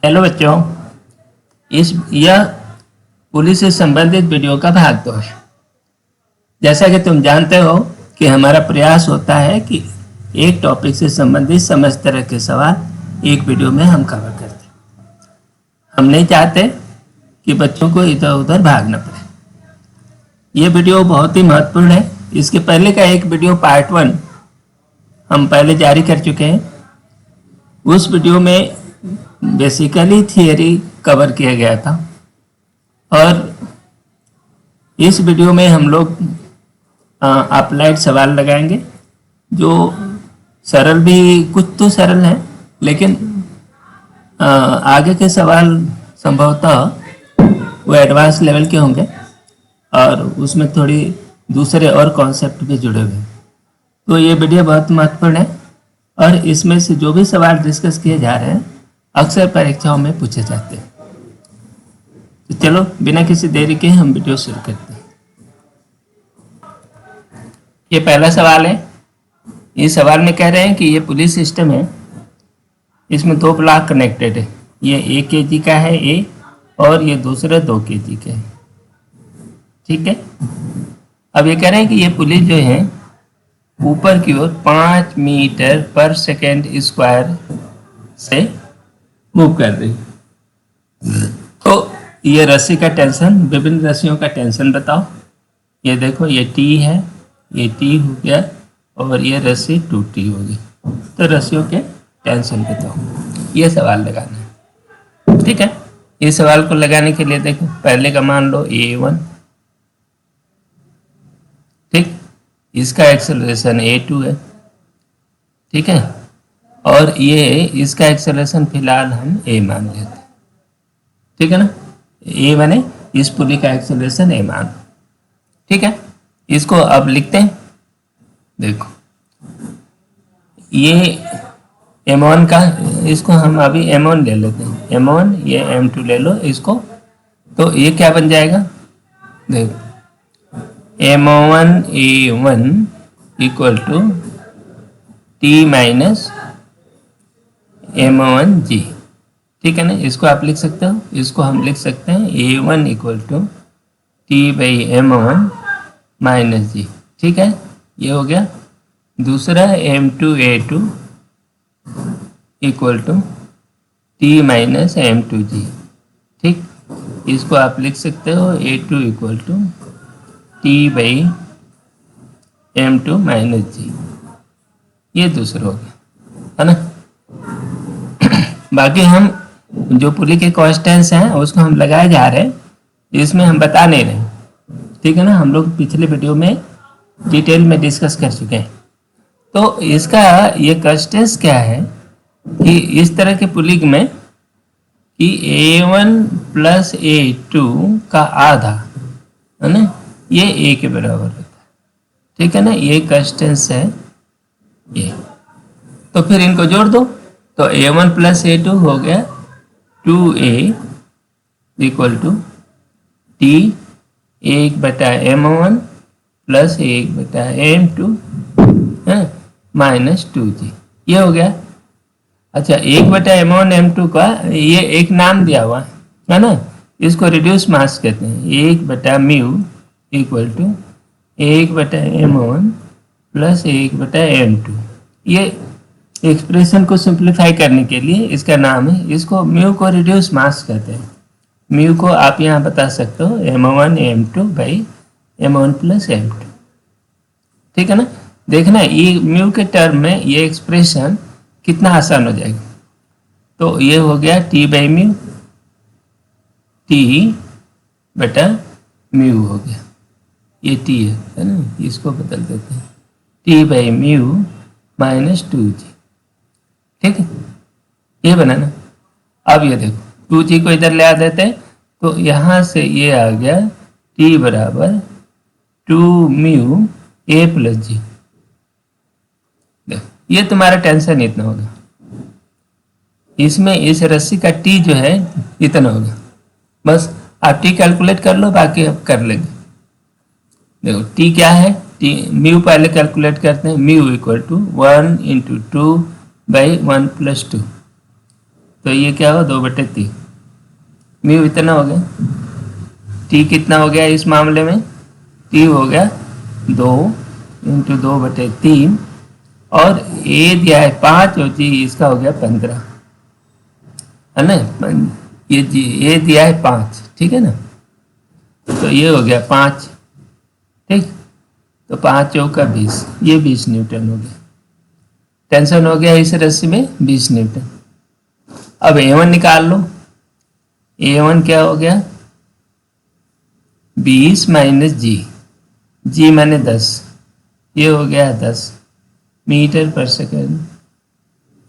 Hello बच्चों, यह police से संबंधित वीडियो का भाग 2 है। जैसा कि तुम जानते हो कि हमारा प्रयास होता है कि एक टॉपिक से संबंधित समस्त तरह के सवाल एक वीडियो में हम कवर करते हैं। हम नहीं चाहते कि बच्चों को इधर उधर भागना पड़े। ये वीडियो बहुत ही महत्वपूर्ण है। इसके पहले का एक वीडियो पार्ट 1 हम पहले जारी कर चुके हैं। उस वीडियो में बेसिकली थियरी कवर किया गया था और इस वीडियो में हम लोग अप्लाइड सवाल लगाएंगे जो सरल भी, कुछ तो सरल हैं, लेकिन आगे के सवाल संभवतः वो एडवांस लेवल के होंगे और उसमें थोड़ी दूसरे और कॉन्सेप्ट भी जुड़े हुए हैं। तो ये वीडियो बहुत महत्वपूर्ण है और इसमें से जो भी सवाल डिस्कस किए जा रहे हैं अक्सर परीक्षाओं में पूछे जाते हैं। तो चलो बिना किसी देरी के हम वीडियो शुरू करते हैं। ये पहला सवाल है। इस सवाल में कह रहे हैं कि ये पुलिस सिस्टम है, इसमें 2 ब्लॉक कनेक्टेड है। ये 1 kg का है ए और ये दूसरा 2 kg का है। ठीक है। अब ये कह रहे हैं कि ये पुलिस जो है ऊपर की ओर 5 मीटर पर सेकेंड स्क्वायर से मूव कर रही। तो ये रस्सी का टेंशन, विभिन्न रस्सियों का टेंशन बताओ। ये देखो, ये टी है, ये टी हो गया और ये रस्सी टूटी होगी। तो रस्सियों के टेंशन बताओ। ये सवाल लगाना है। ठीक है। इस सवाल को लगाने के लिए देखो, पहले का मान लो A1। ठीक। इसका एक्सेलरेशन A2 है। ठीक है। और ये इसका एक्सेलरेशन फिलहाल हम A मान लेते हैं। ठीक है ना। A माने इस पुली का एक्सेलरेशन A मान। ठीक है। इसको अब लिखते हैं। देखो, ये M1 का, इसको हम अभी M1 ले लेते हैं। M1, ये M2 ले लो इसको। तो ये क्या बन जाएगा? देखो, M1 A1 equal to T minus M1G। ठीक है ना। इसको आप लिख सकते हो। इसको हम लिख सकते हैं A1 equal to T by M1 minus G। ठीक है। ये हो गया। दूसरा M2 A2 equal to T minus M2G। ठीक। इसको आप लिख सकते हो A2 equal to T by M2 minus G। ये दूसरा हो गया, है ना। बाकी हम जो पुली के कॉन्स्टेंट्स हैं उसको हम लगाए जा रहे हैं, इसमें हम बता नहीं रहे। ठीक है ना। हम लोग पिछले वीडियो में डिटेल में डिस्कस कर चुके हैं। तो इसका ये कॉन्स्टेंट्स क्या है कि इस तरह के पुली में कि A1 प्लस A2 का आधा, है ना, ये A के बराबर होता है। ठीक है ना। ये कॉन्स्टेंट्स है ये। तो फिर इनको जोड़ दो। तो A1 प्लस A2 हो गया 2A equal to T 1/M1 plus 1/M2 minus 2G। ये हो गया। अच्छा, 1/M1 M2 का ये एक नाम दिया हुआ है ना, इसको रिड्यूस मास कहते हैं। 1/म्यू equal to 1/M1 plus 1/M2। ये एक्सप्रेशन को सिंप्लीफाई करने के लिए इसका नाम है। इसको म्यू को रिड्यूस मास कहते हैं। म्यू को आप यहाँ बता सकते हो M1 M2 by M1 plus M2। ठीक है ना। देखना ये म्यू के टर्म में ये एक्सप्रेशन कितना आसान हो जाएगा। तो ये हो गया T बाई म्यू, T बटा म्यू हो गया। ये T है ना, इसको बदल देते हैं T by mu minus 2G। ठीक है। ये बना ना। अब ये देखो 2G को इधर ले आ देते हैं तो यहाँ से ये आ गया T बराबर 2 म्यू A प्लस G। देखो, ये तुम्हारा टेंशन इतना होगा। इसमें इस रस्सी का T जो है इतना होगा। बस आप T कैलकुलेट कर लो, बाकी अब कर लेंगे। देखो T क्या है, T म्यू पहले कैलकुलेट करते हैं। Mu equal to 1 into 2 by 1 plus 2। तो ये क्या हो 2/3 म्यू इतना हो गया। टी कितना हो गया इस मामले में, टी हो गया 2 × 2/3 और ए दिया है 5 और जी इसका हो गया 15 है ना। ये जी ए दिया है 5, ठीक है ना, तो ये हो गया 5, ठीक। तो 5 चौका 20, ये 20 न्यूटन हो गया। टेंशन हो गया इस रस्सी में 20 न्यूटन। अब A1 निकाल लो। A1 क्या हो गया 20 - जी, जी माने 10, ये हो गया 10 मीटर पर सेकेंड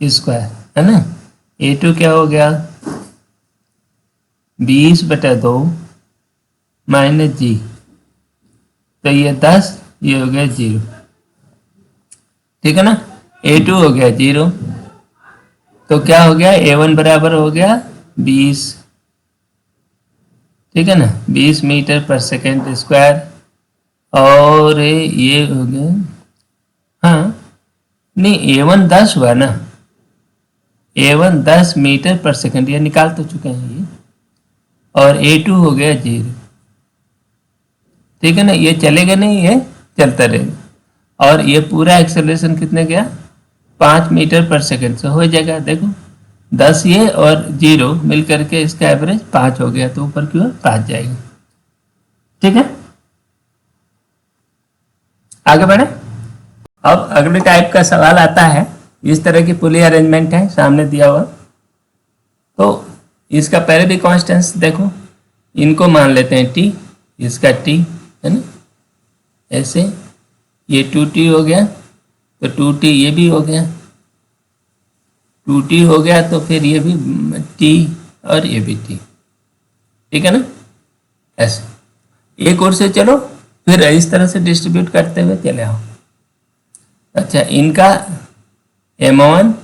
स्क्वायर है ना। A2 क्या हो गया 20/2 - जी, तो ये 10, ये हो गया 0, ठीक है ना। A2 हो गया 0, तो क्या हो गया A1 बराबर हो गया 20, ठीक है ना, 20 मीटर पर सेकेंड स्क्वायर। और ये हो गया, हाँ नहीं A1 10 हुआ ना, A1 10 मीटर पर सेकेंड, ये निकाल तो चुके हैं ये। और A2 हो गया 0, ठीक है ना, ये चलेगा नहीं, ये चलता रहेगा। और ये पूरा एक्सेलरेशन कितने गया 5 मीटर पर सेकेंड से हो जाएगा। देखो 10 ये और 0 मिल करके इसका एवरेज 5 हो गया, तो ऊपर की ओर 5 जाएगा, ठीक है। आगे बढ़े। अब अगले टाइप का सवाल आता है, इस तरह की पुली अरेंजमेंट है सामने दिया हुआ, तो इसका पहले भी कॉन्स्टेंट्स देखो, इनको मान लेते हैं टी, इसका टी है ना, ऐसे ये 2t हो गया, तो 2t ये भी हो गया, 2t हो गया, तो फिर ये भी t और ये भी t, ठीक है ना। ऐसे एक और से चलो, फिर इस तरह से डिस्ट्रीब्यूट करते हुए चले आओ। अच्छा, इनका M1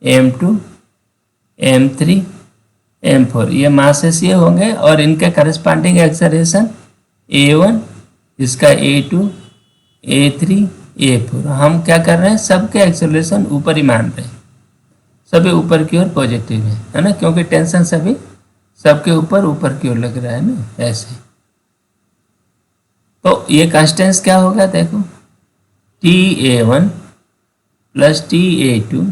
M2 M3 M4 ये मासेस ये होंगे, और इनके करस्पॉन्डिंग एक्सेलरेशन A1, इसका A2 A3 A4। हम क्या कर रहे हैं, सबके एक्सेलरेशन ऊपर ही मान रहे हैं, सभी ऊपर की ओर पॉजिटिव है ना, क्योंकि टेंशन सभी सबके ऊपर की ओर लग रहा है ना, ऐसे। तो ये कांस्टेंट्स क्या होगा देखो, TA1 + TA2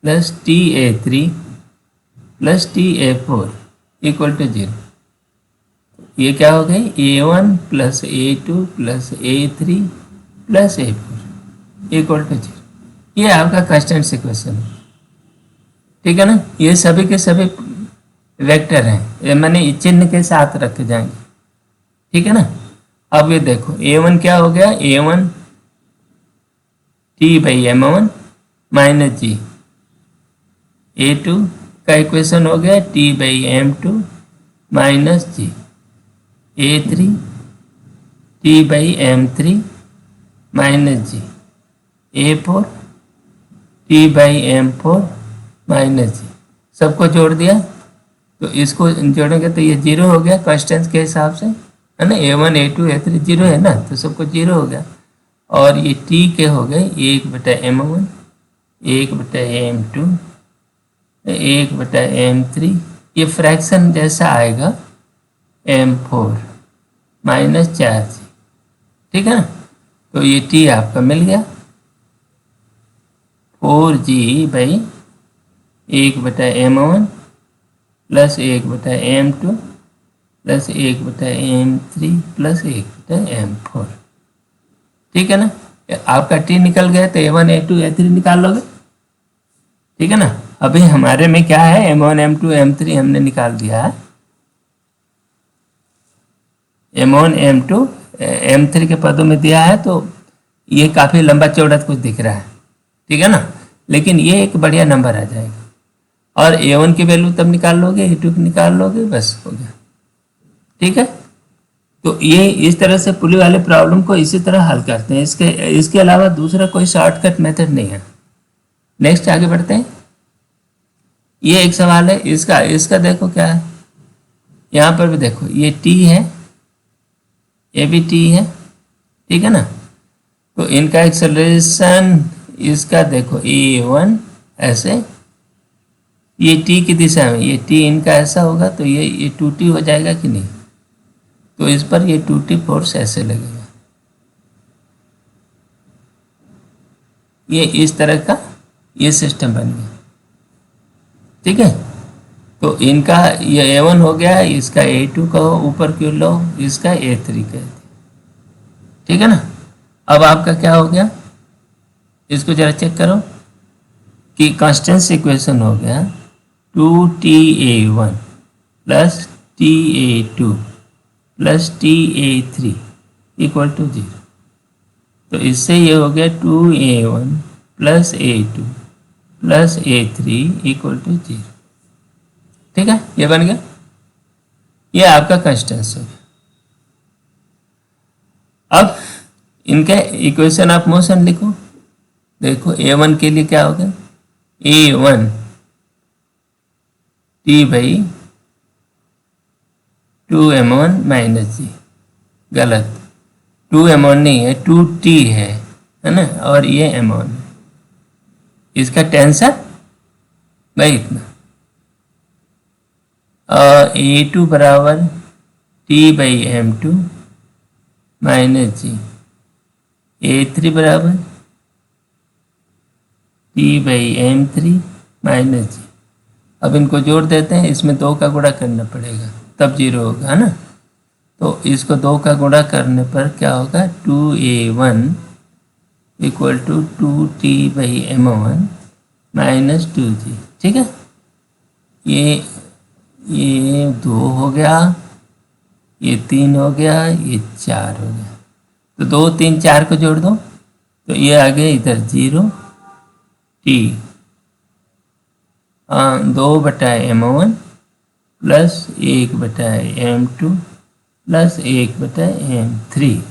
+ TA3 + TA4 = 0। ये क्या हो गई A1 + A2 + A3 + A4 = 0। ये आपका कांस्टेंट इक्वेशन है, ठीक है ना। ये सभी के सभी वेक्टर हैं, ये मैंने चिन्ह के साथ रखे जाएंगे, ठीक है ना। अब ये देखो A1 क्या हो गया, A1 T/M1 - जी, A2 का इक्वेशन हो गया T/M2 - जी, A3 T/M3 - जी, A4 T/M4 - जी। सबको जोड़ दिया, तो इसको जोड़ेंगे तो ये 0 हो गया कांस्टेंट्स के हिसाब से, है ना। A1 A2 A3 0 है ना, तो सबको 0 हो गया। और ये T के हो गए 1/M1 1/M2 1/M3, ये फ्रैक्शन जैसा आएगा M4 -4G, ठीक है ना। तो ये T आपका मिल गया 4G/1/M1 + 1/M2 + 1/M3 + 1/M4, ठीक है ना। आपका T निकल गया, तो A1 A2 A3 निकाल लोगे, ठीक है ना। अभी हमारे में क्या है, M1 M2 M3 हमने निकाल दिया है, M1 M2 M3 के पदों में दिया है, तो ये काफ़ी लंबा चौड़ा कुछ दिख रहा है, ठीक है ना, लेकिन ये एक बढ़िया नंबर आ जाएगा। और A1 की वैल्यू तब निकाल लोगे, A2 की निकाल लोगे, बस हो गया, ठीक है। तो ये इस तरह से पुली वाले प्रॉब्लम को इसी तरह हल करते हैं, इसके अलावा दूसरा कोई शॉर्टकट मेथड नहीं है। नेक्स्ट आगे बढ़ते हैं। ये एक सवाल है, इसका देखो क्या है, यहाँ पर भी देखो ये T है, ये भी T है, ठीक है ना। तो इनका एक्सेलरेशन इसका देखो A1 ऐसे ये टी की दिशा में, ये टी इनका ऐसा होगा तो ये 2t हो जाएगा कि नहीं, तो इस पर ये 2t फोर्स ऐसे लगेगा, ये इस तरह का ये सिस्टम बन गया। ठीक है, तो इनका ये A1 हो गया, इसका A2 कहो ऊपर क्यों लो, इसका A3 कह दो। ठीक है ना। अब आपका क्या हो गया, इसको जरा चेक करो कि कांस्टेंस इक्वेशन हो गया 2TA1 plus TA2 plus TA3 equal to 0। तो इससे ये हो गया 2A1 plus A2 plus A3 equal to 0। ठीक है, ये बन गया, ये आपका कांस्टेंस हो गया। अब इनके इक्वेशन ऑफ मोशन लिखो। देखो A1 के लिए क्या होगा, A1 T by 2m1 minus जी, गलत, 2m1 नहीं है, 2t है ना, और ये m1 है, इसका टेंशन भाई इतना। A2 बराबर t by m2 minus ji, A3 बराबर t बाई m3 माइनस जी। अब इनको जोड़ देते हैं, इसमें 2 का गुणा करना पड़ेगा तब 0 होगा, है ना। तो इसको 2 का गुणा करने पर क्या होगा, 2A1 equal to 2t by m1 minus 2g। ठीक है, ये 2 हो गया, ये 3 हो गया, ये 4 हो गया। तो 2 3 4 को जोड़ दो तो ये आ गया इधर 0t 2/m1 plus 1/m2 plus 1/m3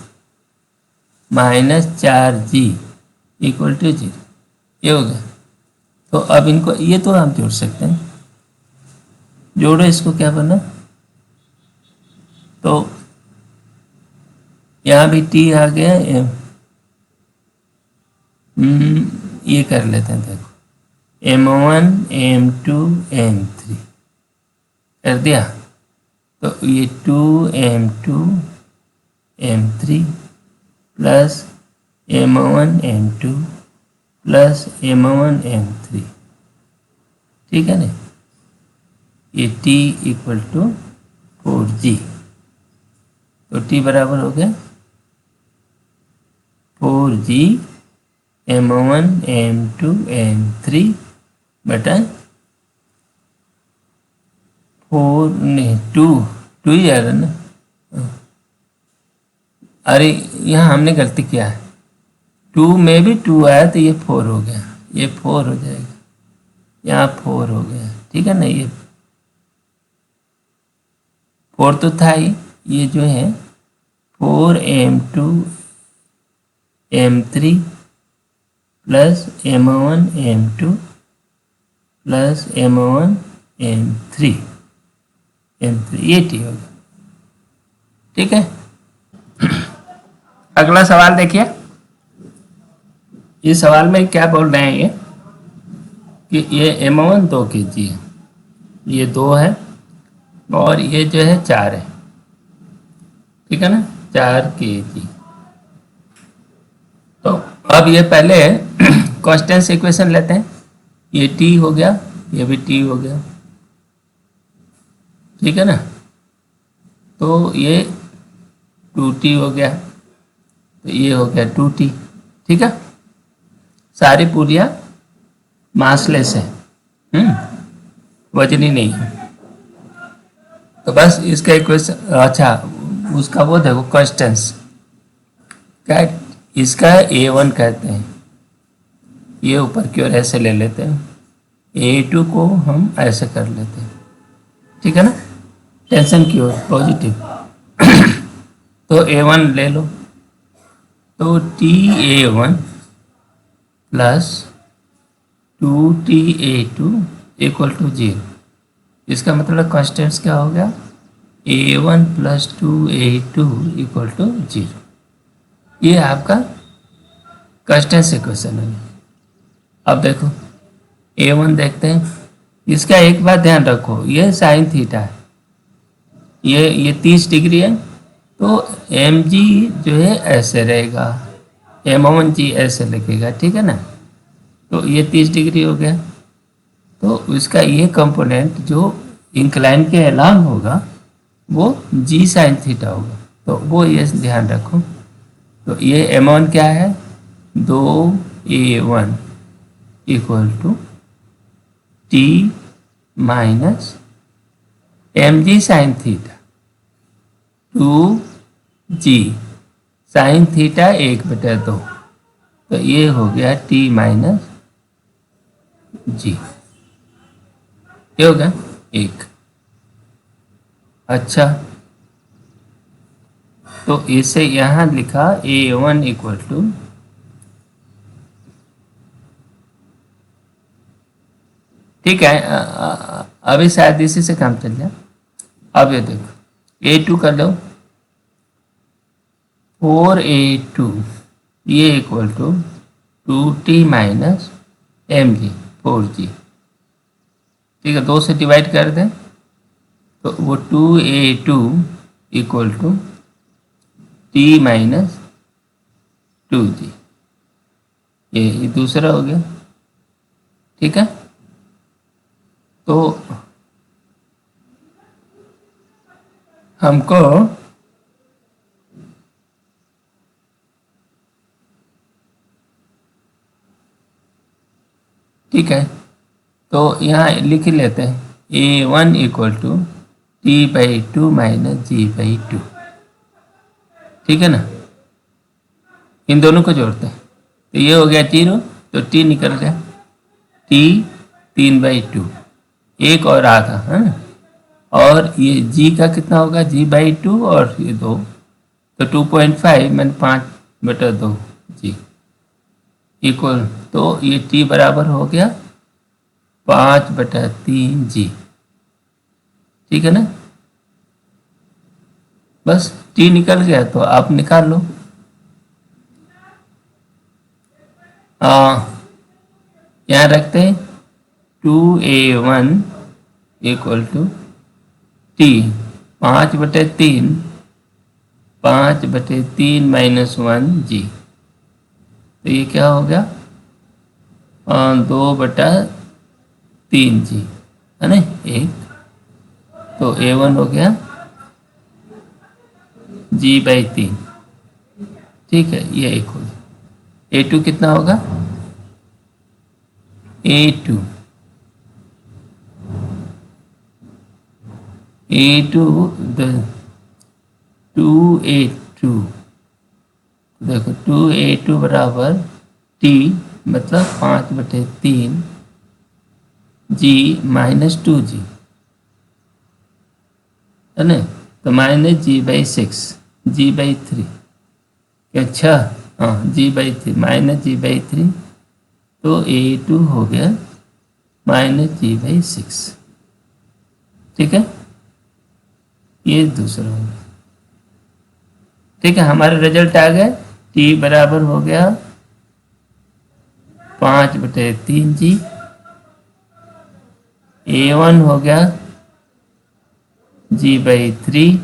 minus 4g equal to 0। ये हो गया। तो अब इनको ये तो आप जोड़ सकते हैं, जोड़ो इसको, क्या बना, तो यहाँ भी t आ गया, ये कर लेते हैं, देखो m1 m2 m3 कर दिया, तो ये 2m2 m3 plus m1 m2 plus m1 m3। ठीक है ना, ये t इक्वल टू 4g, तो t बराबर हो गया 4g m1 m2 m3 बटा 4 नहीं 2 ही आ रहा ना, अरे यहाँ हमने गलती किया है, 2 में भी 2 आया तो ये 4 हो गया, ये 4 हो जाएगा, यहाँ 4 हो गया। ठीक है ना, ये 4 तो था ही, ये जो है 4m2 m3 plus m1 m2 plus m1 m3 ये टी होगा। ठीक है, अगला सवाल देखिए। इस सवाल में क्या बोल रहे हैं ये कि ये m1 2 kg है, ये 2 है और ये जो है 4 है। ठीक है ना, 4 kg। तो अब ये पहले कांस्टेंस इक्वेशन लेते हैं, ये t हो गया, ये भी t हो गया। ठीक है ना, तो ये 2t हो गया, तो ये हो गया 2t। ठीक है, सारी पूरियां मासलेस है, वजनी नहीं है। तो बस इसका इक्वेशन, अच्छा उसका वो देखो कांस्टेंस क्या, इसका A1 कहते हैं, ये ऊपर की ओर ऐसे ले लेते हैं, A2 को हम ऐसे कर लेते हैं। ठीक है ना, टेंशन की ओर पॉजिटिव। तो A1 ले लो, तो TA1 plus 2TA2 equal to 0। इसका मतलब कांस्टेंट्स क्या हो गया, A1 plus 2A2 equal to 0। ये आपका कांस्टेंट्स इक्वेशन है। अब देखो A1 देखते हैं, इसका एक बात ध्यान रखो, ये साइन थीटा है, ये 30 डिग्री है, तो एम जी जो है ऐसे रहेगा, M1G ऐसे लगेगा, ठीक है ना। तो ये 30 डिग्री हो गया, तो इसका ये कंपोनेंट जो इंक्लाइन के अलांग होगा वो जी साइन थीटा होगा, तो वो ये ध्यान रखो। तो ये M1 क्या है, 2A1 equal to T minus mg sine theta 2g sine theta 1/2, तो ये हो गया T माइनस जी, ये हो गया 1। अच्छा, तो इसे यहाँ लिखा A1 इक्वल टू, ठीक है, अभी शायद इसी से काम चल जाए। अब ये देखो A2 कर लो, 4A2 ये equal to 2T minus mg 4g, ठीक है, 2 से डिवाइड कर दें तो वो 2A2 equal to T minus 2g, ये दूसरा हो गया, ठीक है। तो हमको ठीक है, तो यहाँ लिख ही लेते हैं A1 equal to T/2 minus G/2, ठीक है ना। इन दोनों को जोड़ते हैं तो ये हो गया T0, तो T निकल गया, T 3/2, एक और आधा है ना, और ये G का कितना होगा, G/2 और ये 2, तो 2.5 मैंने 5/2 G इक्वल, तो ये T बराबर हो गया 5/3 G, ठीक है ना। बस T निकल गया, तो आप निकाल लो। यहाँ रखते हैं 2A1 equal to T 5/3 5/3 minus 1G, तो ये क्या हो गया 2/3G, है ना, 1, तो A1 हो गया G/3, ठीक है, ये 1 हो गया। A2 कितना होगा, A2 2A2 देखो 2A2 बराबर T मतलब 5/3 G माइनस 2G, है ना, तो माइनस G/6 G/3, अच्छा हाँ G/3 माइनस G/3, तो A2 हो गया माइनस G/6, ठीक है, ये दूसरा हो गया, ठीक है। हमारे रिजल्ट आ गए, T बराबर हो गया 5/3G, A1 हो गया G/3,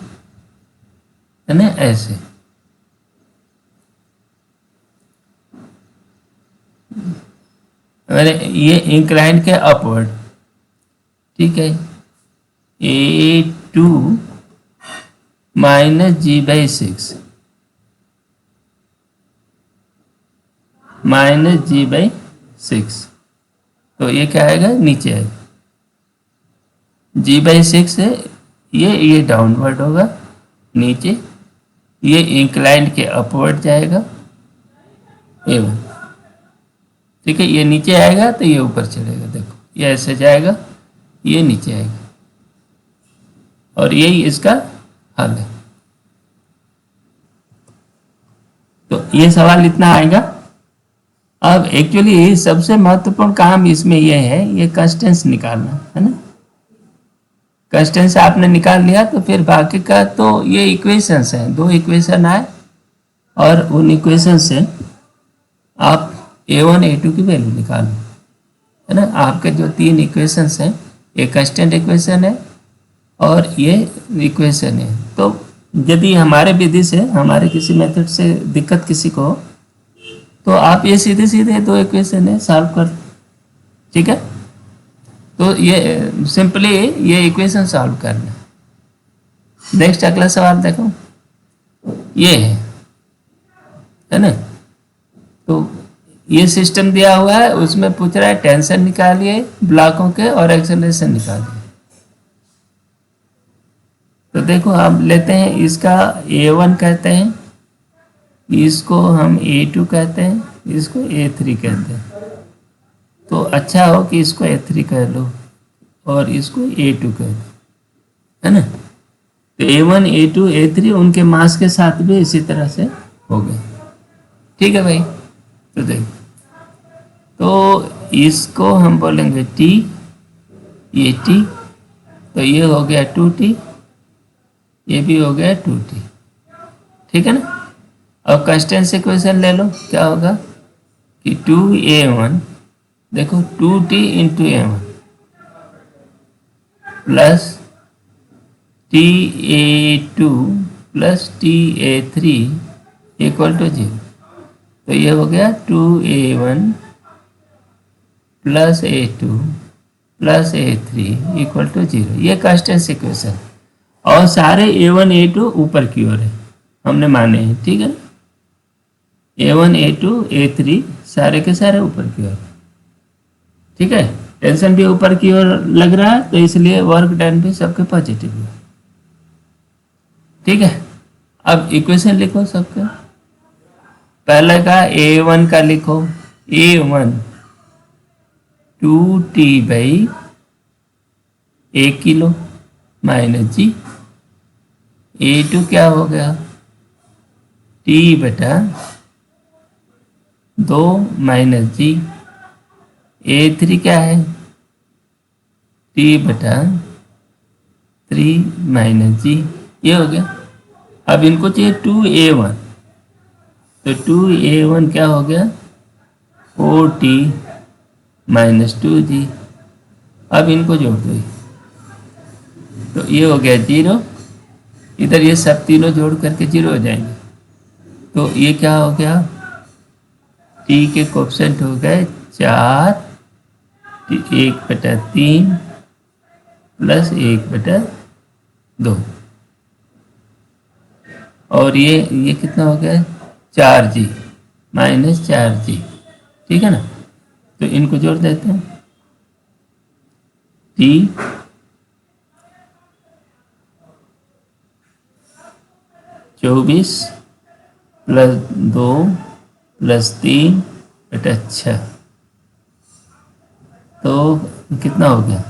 है ना, ऐसे। ये इंक्लाइन के अपवर्ड, ठीक है, A2 minus G/6 minus G/6, तो ये क्या आएगा, नीचे आएगा, G/6 है, ये डाउनवर्ड होगा नीचे, ये इंक्लाइन के अपवर्ड जाएगा A1, ठीक है, ये नीचे आएगा तो ये ऊपर चलेगा, देखो ये ऐसे जाएगा, ये नीचे आएगा, और यही इसका हल है। तो ये सवाल इतना आएगा। अब एक्चुअली सबसे महत्वपूर्ण काम इसमें यह है, ये कंस्टेंस निकालना है ना। कंस्टेंस आपने निकाल लिया तो फिर बाकी का तो ये इक्वेशंस हैं, 2 इक्वेशन आए, और उन इक्वेशन से आप A1 A2 की वैल्यू निकालो, है ना। आपके जो 3 इक्वेशंस हैं ये कांस्टेंट इक्वेशन है और ये इक्वेशन है। तो यदि हमारे विधि से, हमारे किसी मेथड से दिक्कत किसी को हो तो आप ये सीधे सीधे दो इक्वेशन है सॉल्व कर, ठीक है। तो ये सिंपली ये इक्वेशन सॉल्व करना। नेक्स्ट अगला सवाल देखो, ये है ना। तो ये सिस्टम दिया हुआ है, उसमें पूछ रहा है टेंशन निकालिए ब्लॉकों के और एक्सेलरेशन निकालिए। तो देखो हम लेते हैं इसका A1 कहते हैं, इसको हम A2 कहते हैं, इसको A3 कहते हैं। तो अच्छा हो कि इसको A3 कह लो और इसको A2 कह दो, है ना। तो A1 A2 A3 उनके मास के साथ भी इसी तरह से हो गए, ठीक है भाई। तो देखो, तो इसको हम बोलेंगे T, ये T, तो ये हो गया 2T, ये भी हो गया 2T, ठीक है ना। अब कांस्टेंट इक्वेशन ले लो, क्या होगा कि 2A1, देखो 2T into A1 plus TA2 plus TA3 equal to 0। तो ये हो गया 2A1 plus A2 plus A3 equal to 0। ये कांस्टेंट इक्वेशन और सारे A1 A2 ऊपर की ओर है, हमने माने हैं, ठीक है। A1 A2 A3 सारे के सारे ऊपर की ओर, ठीक है। टेंशन भी ऊपर की ओर लग रहा है, तो इसलिए वर्क डन भी सबके पॉजिटिव है, ठीक है। अब इक्वेशन लिखो सबके। पहले का A1 का लिखो, A1 2T by 1 kilo minus ji. A2 क्या हो गया, T बटा 2 माइनस जी। A3 क्या है, T बटा 3 माइनस जी, ये हो गया। अब इनको चाहिए 2A1, तो 2A1 क्या हो गया 4T माइनस 2G। अब इनको जोड़ दो, तो ये हो गया 0, इधर ये सब तीनों जोड़ करके 0 हो जाएंगे। तो ये क्या हो गया, T के कोएफिशिएंट हो गए 4, 1/3 प्लस 1/2, और ये कितना हो गया 4G माइनस 4G, ठीक है ना। तो इनको जोड़ देते हैं, T 24 प्लस 2 प्लस 3/6, तो कितना हो गया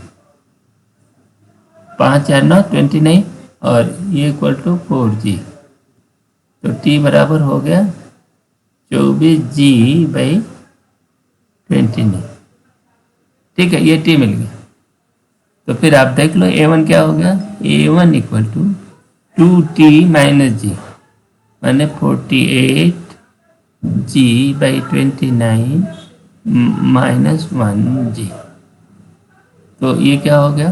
5 4 9 29, और ये इक्वल टू 4G। तो T बराबर हो गया 24G बाई 29, ठीक है। ये T मिल गया। तो फिर आप देख लो A1 क्या हो गया, A1 equal to 2T minus जी, माने 48G बाई 29 माइनस 1G। तो ये क्या हो गया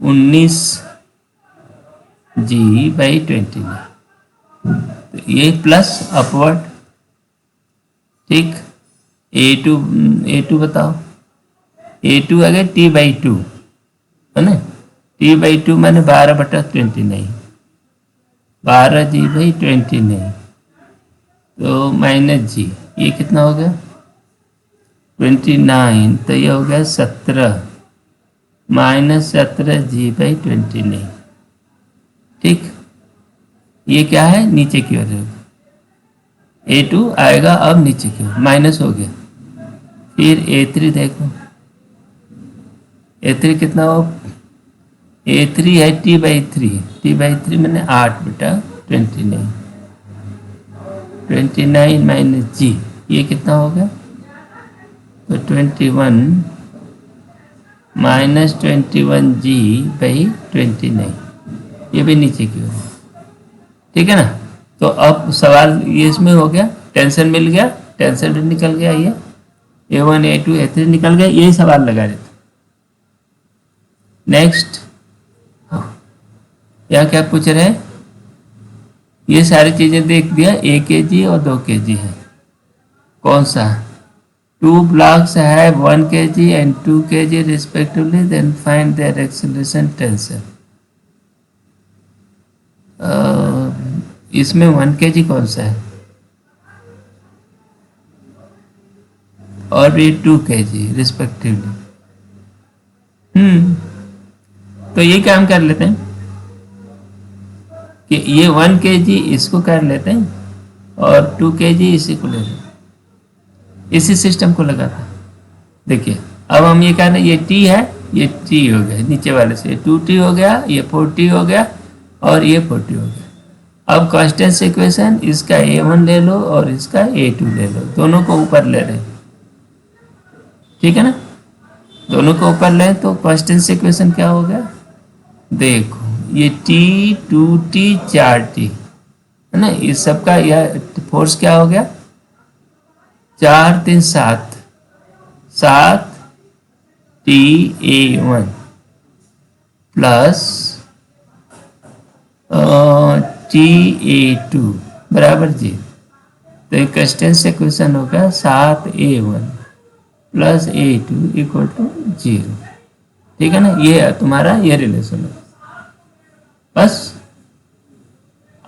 19G बाई 29। तो ये प्लस अपवर्ड, ठीक। A2 बताओ, A2 आ गया T/2, है ना। T/2 मैंने 12/29, 12G बाई 29, तो माइनस जी, ये कितना हो गया 29, तो ये हो गया 17 माइनस 17G बाई 29, ठीक। ये क्या है नीचे की ओर, A2 आएगा अब नीचे की ओर, माइनस हो गया। फिर A3 देखो, A3 कितना हो, A3 है T/3 मैंने 8/29, 29 माइनस जी, ये कितना हो गया, तो 21 माइनस 21G बाई 29, ये भी नीचे की ओर, ठीक है ना। तो अब सवाल ये इसमें हो गया, टेंशन मिल गया, टेंशन भी निकल गया, ये A1 A2 A3 निकल गया, यही सवाल लगा रहे थे। नेक्स्ट, यहाँ क्या पूछ रहे हैं? ये सारी चीजें देख दिया, 1 kg और 2 kg है। कौन सा? 2 blocks have 1 kg and 2 kg respectively, then find their acceleration tensor। इसमें 1 kg कौन सा है और ये 2 kg रिस्पेक्टिवली। तो ये काम कर लेते हैं कि ये 1 kg इसको कर लेते हैं और 2 kg इसी को ले लेते हैं, इसी सिस्टम को लगाता है। देखिए अब हम ये कह रहे हैं, ये t है, ये t हो गया नीचे वाले से, 2t हो गया, ये 4t हो गया और ये 40 हो गया। अब कांस्टेंट इक्वेशन, इसका a1 ले लो और इसका a2 ले लो, दोनों को ऊपर ले रहे हैं, ठीक है ना। दोनों को ऊपर ले तो कांस्टेंट इक्वेशन क्या हो गया? देखो ये t 2t 4t है ना, इस सब का यह फोर्स क्या हो गया? 4 3 7 7 ta1 प्लस ta2 बराबर जी। तो एक कांस्टेंट इक्वेशन होगा 7a1 plus a2 equal to 0, ठीक है ना। ये है तुम्हारा ये रिलेशन है बस।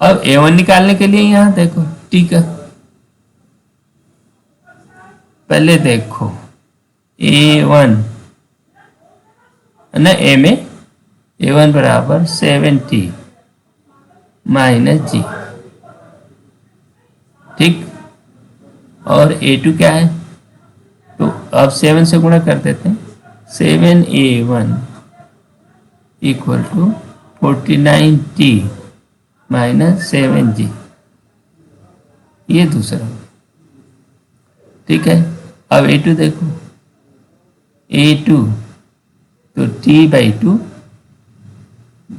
अब a1 निकालने के लिए यहाँ देखो, ठीक है, पहले देखो a1 है ना, a में a1 बराबर 7t माइनस जी, ठीक। और a2 क्या है? तो अब 7 से गुणा कर देते हैं, 7a1 equal to 49t minus 7g, ये दूसरा, ठीक है। अब a2 देखो, a2 तो t/2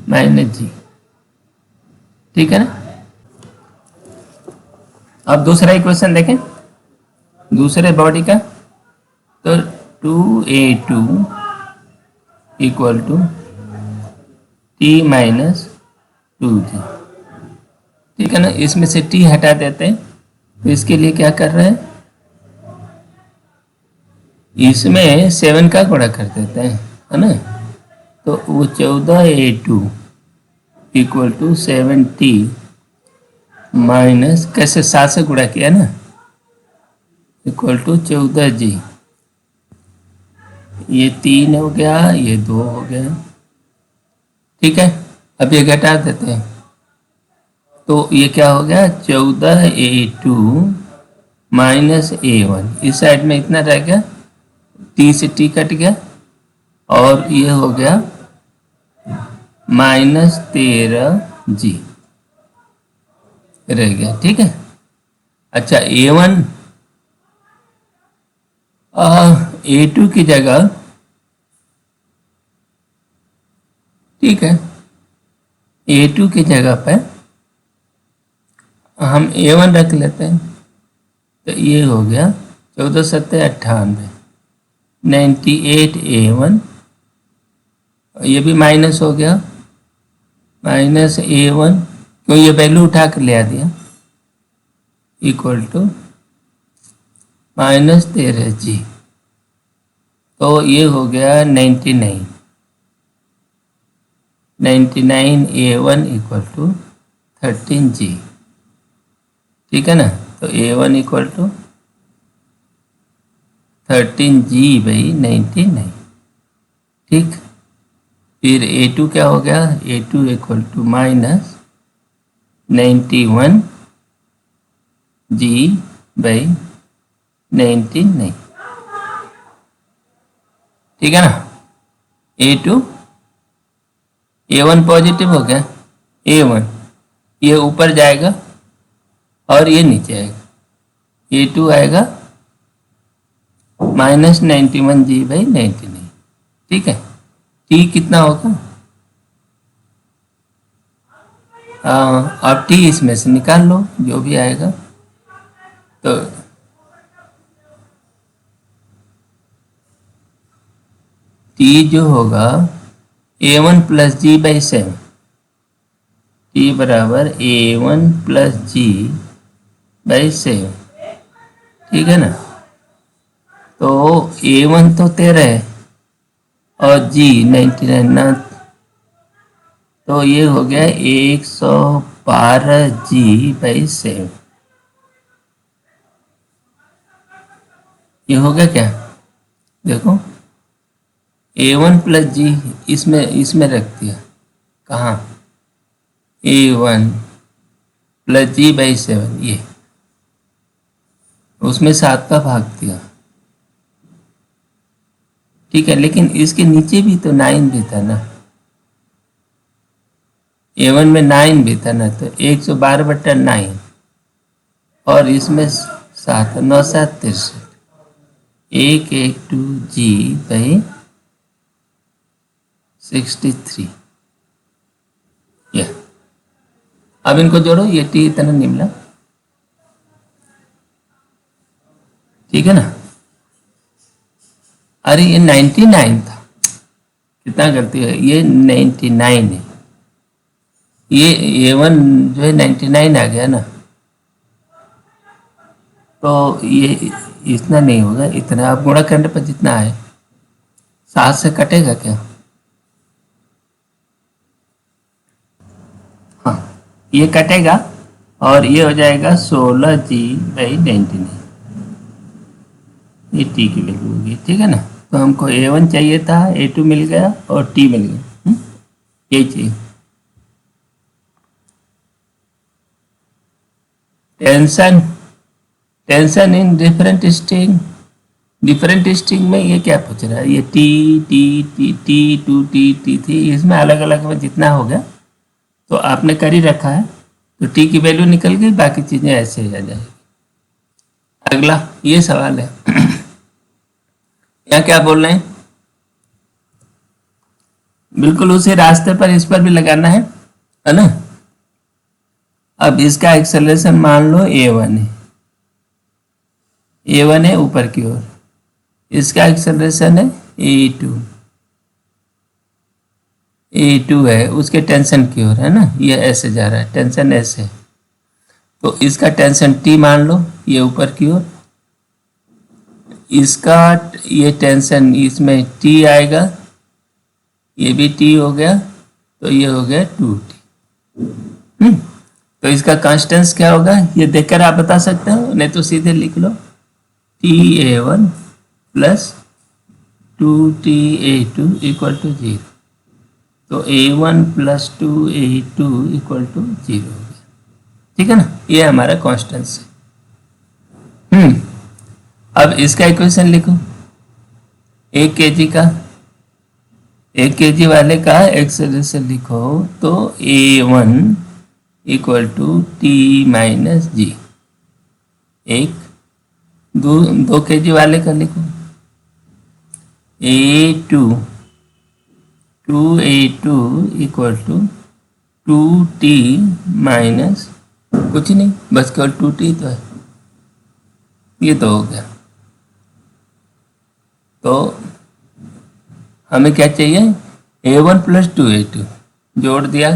माइनस जी, ठीक है ना। अब दूसरा इक्वेशन देखें दूसरे बॉडी का, तो 2a2 equal to t minus 2g, ठीक है ना। इसमें से t हटा देते हैं, तो इसके लिए क्या कर रहे हैं? इसमें 7 का गुणा कर देते हैं, है ना। तो वो 14a2 equal to 7t minus, कैसे 7 से गुणा किया ना, इक्वल टू 14g, ये 3 हो गया, ये 2 हो गया, ठीक है। अब ये घटा देते हैं, तो ये क्या हो गया? 14a2 माइनस a1, इस साइड में इतना रह गया, t से t कट गया और ये हो गया माइनस 13g रह गया, ठीक है। अच्छा a1 a2 की जगह, ठीक है, a2 की जगह पे हम a1 रख लेते हैं, तो ये हो गया 14 सत्ते 98, 98a1, ये भी माइनस हो गया, माइनस a1, क्यों ये वैल्यू उठा कर ले आ दिया, इक्वल टू माइनस 13g, तो ये हो गया 99, 99a1 इक्वल टू 13g, ठीक है ना। तो a1 इक्वल टू 13g/99, ठीक। फिर a2 क्या हो गया? a2 equal to minus 91g/99, ठीक है ना। a2 a1 पॉजिटिव हो गया, a1 ये ऊपर जाएगा और ये नीचे आएगा, a2 आएगा माइनस 91g/99, ठीक है। t कितना होगा? अब t इसमें से निकाल लो, जो भी आएगा। तो t जो होगा A1 plus ji by 7, T बराबर A1 प्लस जी बाई 7, ठीक है ना। तो A1 तो 13 है और जी 99 ना, तो ये हो गया 112 जी बाई 7। ये हो गया क्या, देखो A1 प्लस जी इसमें इसमें रख दिया, कहाँ, A1 प्लस जी बाई 7, ये उसमें 7 का भाग दिया, ठीक है। लेकिन इसके नीचे भी तो 9 भी था ना, A1 में 9 भी था ना, तो 112/9 और इसमें 7, 9 7 63, 112 जी बाई 63, ये। अब इनको जोड़ो, ये टी इतना निकला, ठीक है ना। अरे ये 99 था, कितना गलती है, ये 99 है, ये A1 जो है 99 आ गया ना, तो ये इतना नहीं होगा, इतना आप गुणा करने पर जितना है 7 से कटेगा क्या, हाँ ये कटेगा और ये हो जाएगा 16 जी बाई 99, ये टी की वैल्यू होगी, ठीक है ना। तो हमको A1 चाहिए था, A2 मिल गया और टी मिल गया, यही चाहिए। Tension, tension in different string में ये क्या पूछ रहा है, ये T T T T two T T थी, इसमें अलग अलग में जितना हो गया तो आपने कर ही रखा है, तो टी की वैल्यू निकल गई, बाकी चीजें ऐसे ही आ जाएगी। अगला ये सवाल है, यहाँ क्या बोल रहे हैं, बिल्कुल उसी रास्ते पर इस पर भी लगाना है ना। अब इसका एक्सेलरेशन मान लो A1 है, A1 है ऊपर की ओर, इसका एक्सेलरेशन है A2 है उसके टेंशन की ओर, है ना, ये ऐसे जा रहा है, टेंशन ऐसे, तो इसका टेंशन T मान लो, ये ऊपर की ओर, इसका ये टेंशन इसमें T आएगा, ये भी T हो गया, तो ये हो गया 2T। तो इसका कांस्टेंस क्या होगा, ये देखकर आप बता सकते हो, नहीं तो सीधे लिख लो TA1 plus 2TA2 equal to 0, तो A1 plus 2A2 equal to 0 हो गया, ठीक है ना, ये हमारा कांस्टेंस है। अब इसका इक्वेशन लिखो, 1 kg का, 1 kg वाले का एक्सेलरेशन लिखो, तो A1 equal to T minus G, एक 2 kg वाले का लिखो, A2 2A2 equal to 2T minus कुछ नहीं, बस केवल 2T तो है, ये तो हो गया। तो हमें क्या चाहिए, A1 प्लस 2A2 जोड़ दिया,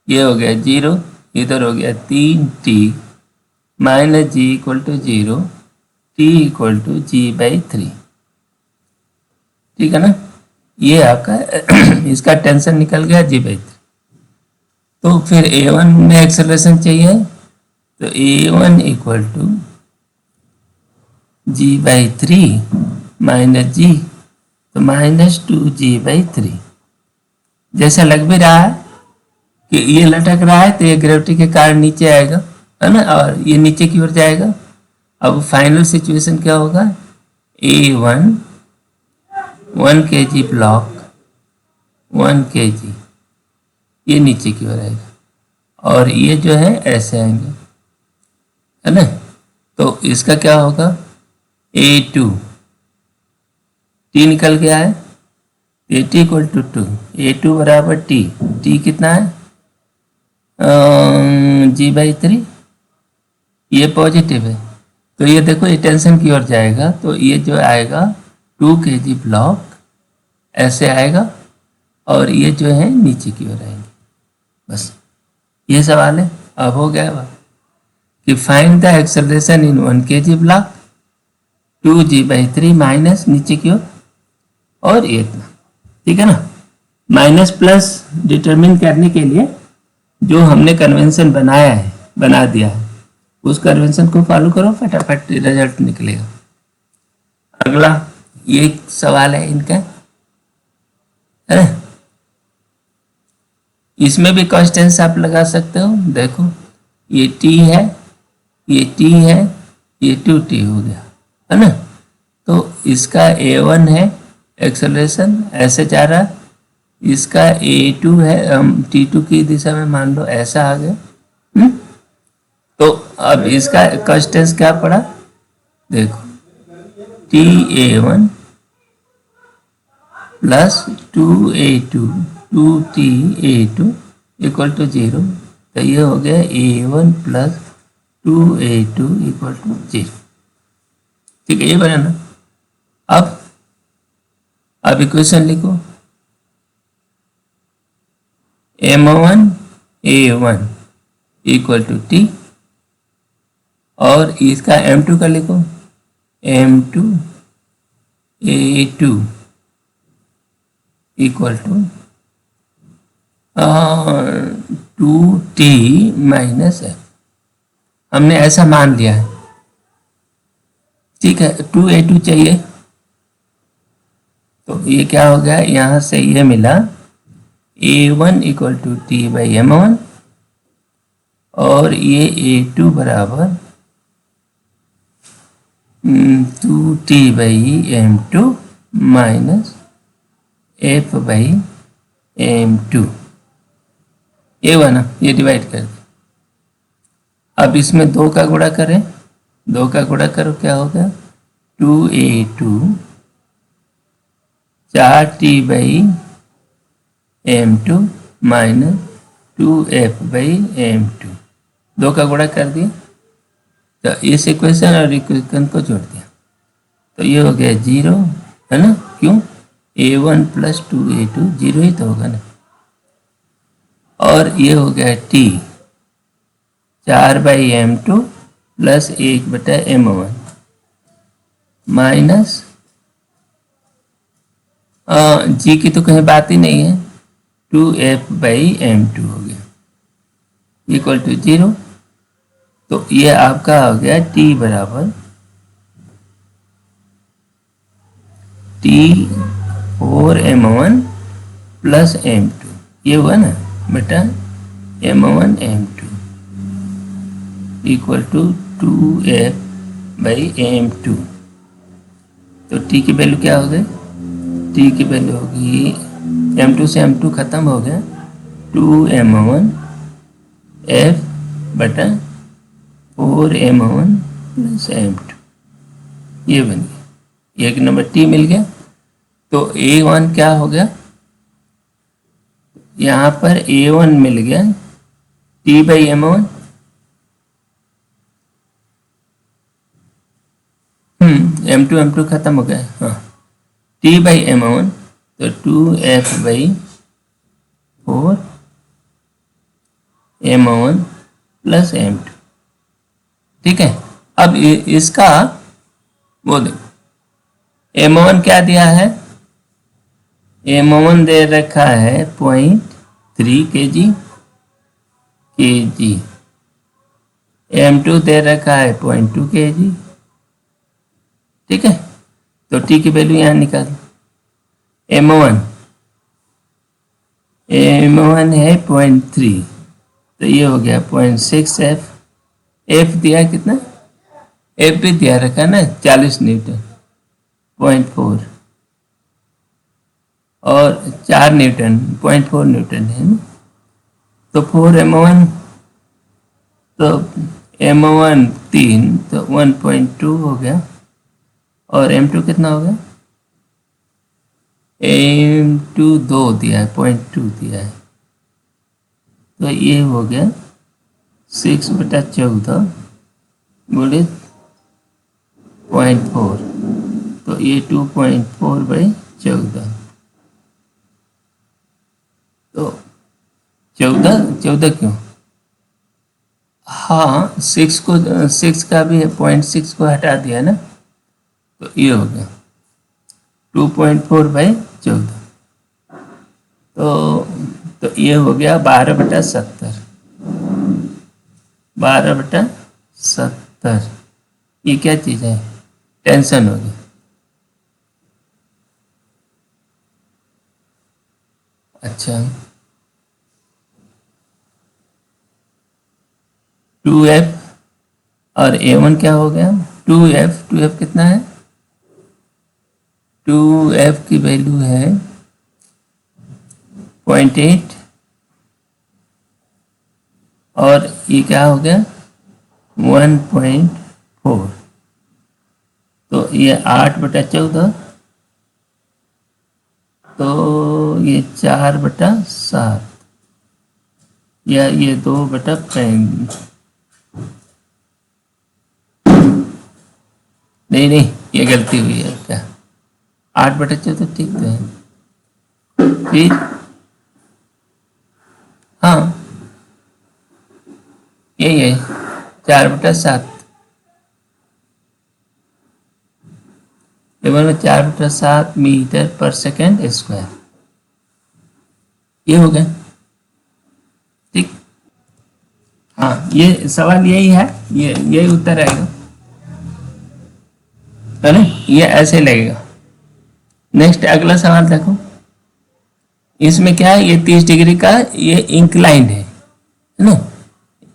ये हो गया 0, इधर हो गया 3T minus g equal to 0, T equal to ji by 3, ठीक है ना। ये आपका इसका टेंशन निकल गया जी बाई 3। तो फिर A1 में एक्सेलरेशन चाहिए, तो A1 equal to ji by 3 minus G, तो माइनस 2G बाई 3। जैसा लग भी रहा है कि ये लटक रहा है, तो ये ग्रेविटी के कारण नीचे आएगा, है ना, और ये नीचे की ओर जाएगा। अब फाइनल सिचुएशन क्या होगा, A1 1 kg ब्लॉक 1 kg, ये नीचे की ओर आएगा, और ये जो है ऐसे आएंगे, है ना। तो इसका क्या होगा, A2 T निकल गया है, T इक्वल टू 2, A2 बराबर T कितना है, G बाई 3, ये पॉजिटिव है, तो ये देखो ये टेंशन की ओर जाएगा, तो ये जो आएगा 2 kg ब्लॉक ऐसे आएगा, और ये जो है नीचे की ओर आएंगे। बस ये सवाल है। अब हो गया बात कि find the acceleration in 1 kg block 2g/3 minus नीचे की ओर और ये इतना, ठीक है ना। माइनस प्लस डिटरमिन करने के लिए जो हमने कन्वेंशन बनाया है, बना दिया है, उस कन्वेंशन को फॉलो करो, फटाफट रिजल्ट निकलेगा। अगला ये सवाल है इनका, है ना। इसमें भी कॉन्स्टेंट्स आप लगा सकते हो। देखो ये t है, ये t है, ये 2t हो गया, है ना। तो इसका a1 है एक्सेलरेशन, ऐसे जा रहा, इसका a2 है, t2 की दिशा में मान लो ऐसा आ गया। तो अब इसका कॉन्स्टेंट्स क्या पड़ा, देखो ta1 plus 2a2 2ta2 equal to 0। तो ये हो गया a1 plus 2a2 equal to 0। ठीक है, ये बना ना। अब इक्वेशन लिखो, m1 a1 equal to t, और इसका m2 का लिखो m2 a2 equal to 2t minus f। हमने ऐसा मान लिया है, ठीक है। 2a2 चाहिए, तो ये क्या हो गया, यहां से ये मिला a1 इक्वल टू t/m1 और ये a2 बराबर 2t/m2 माइनस f/m2। ये बना, ये डिवाइड कर दे। अब इसमें 2 का गुणा करें, 2 का गुणा करो, क्या होगा 2a2 4t/m2 माइनस 2f/m2। 2 का गुणा कर दिया, तो इस इक्वेशन और इक्वेशन को जोड़ दिया, तो ये हो गया 0, है ना। क्यों, a1 प्लस 2a2 0 ही तो होगा ना। और ये हो गया t 4/m2 plus 1/m1 minus जी की तो कहीं बात ही नहीं है, 2f/m2 हो गया इक्वल टू 0। तो ये आपका हो गया t बराबर t4m1 प्लस m2, ये हुआ ना बेटा, m1 m2 equal to 2f/m2। तो t की वैल्यू क्या हो गई, t की वैल्यू होगी m2 से m2 खत्म हो गया, 2m1 f/4m1 प्लस m2, ये बन गया, एक नंबर t मिल गया। तो a1 क्या हो गया, यहाँ पर a1 मिल गया t/m1, m2 खत्म हो गया, हाँ, t/m1, तो 2f/4m1 प्लस m2। ठीक है, अब इसका वो देखो, m1 क्या दिया है, m1 दे रखा है 0.3 kg, m2 दे रखा है 0.2 kg। ठीक है, तो t की वैल्यू यहाँ निकाल, m1 है 0.3, तो ये हो गया 0.6f। f दिया कितना, f भी दिया रखा ना 40 न्यूटन, 0.4 और 4 न्यूटन, 0.4 न्यूटन है ना। तो 4m1, तो m1 3, तो 1.2 हो गया, और m2 कितना हो गया, m2 2 दिया है, 0.2 दिया है, तो ये हो गया 6/14 बोले 0.4, तो ये 2.4/14। तो 14 क्यों? हाँ, 6 का भी 0.6 को हटा दिया ना, तो ये हो गया 2.4/14। तो ये हो गया 12/70। 12/70 ये क्या चीज़ है? टेंशन हो गई। अच्छा, 2f और a1 क्या हो गया? 2f कितना है? 2f की वैल्यू है 0.8 और ये क्या हो गया? 1.4। तो ये 8/14, तो ये 4/7 या ये 2/35। नहीं, ये गलती हुई है क्या? 8/14 ठीक तो है। फिर हाँ, यही है 4/7। केवल 4/7 मीटर पर सेकेंड स्क्वायर। ये हो गया ठीक। हाँ, ये सवाल यही है, यही उत्तर आएगा, है ना? ये ऐसे लगेगा। नेक्स्ट अगला सवाल देखो, इसमें क्या है? ये 30 डिग्री का ये इंक्लाइंड है ना?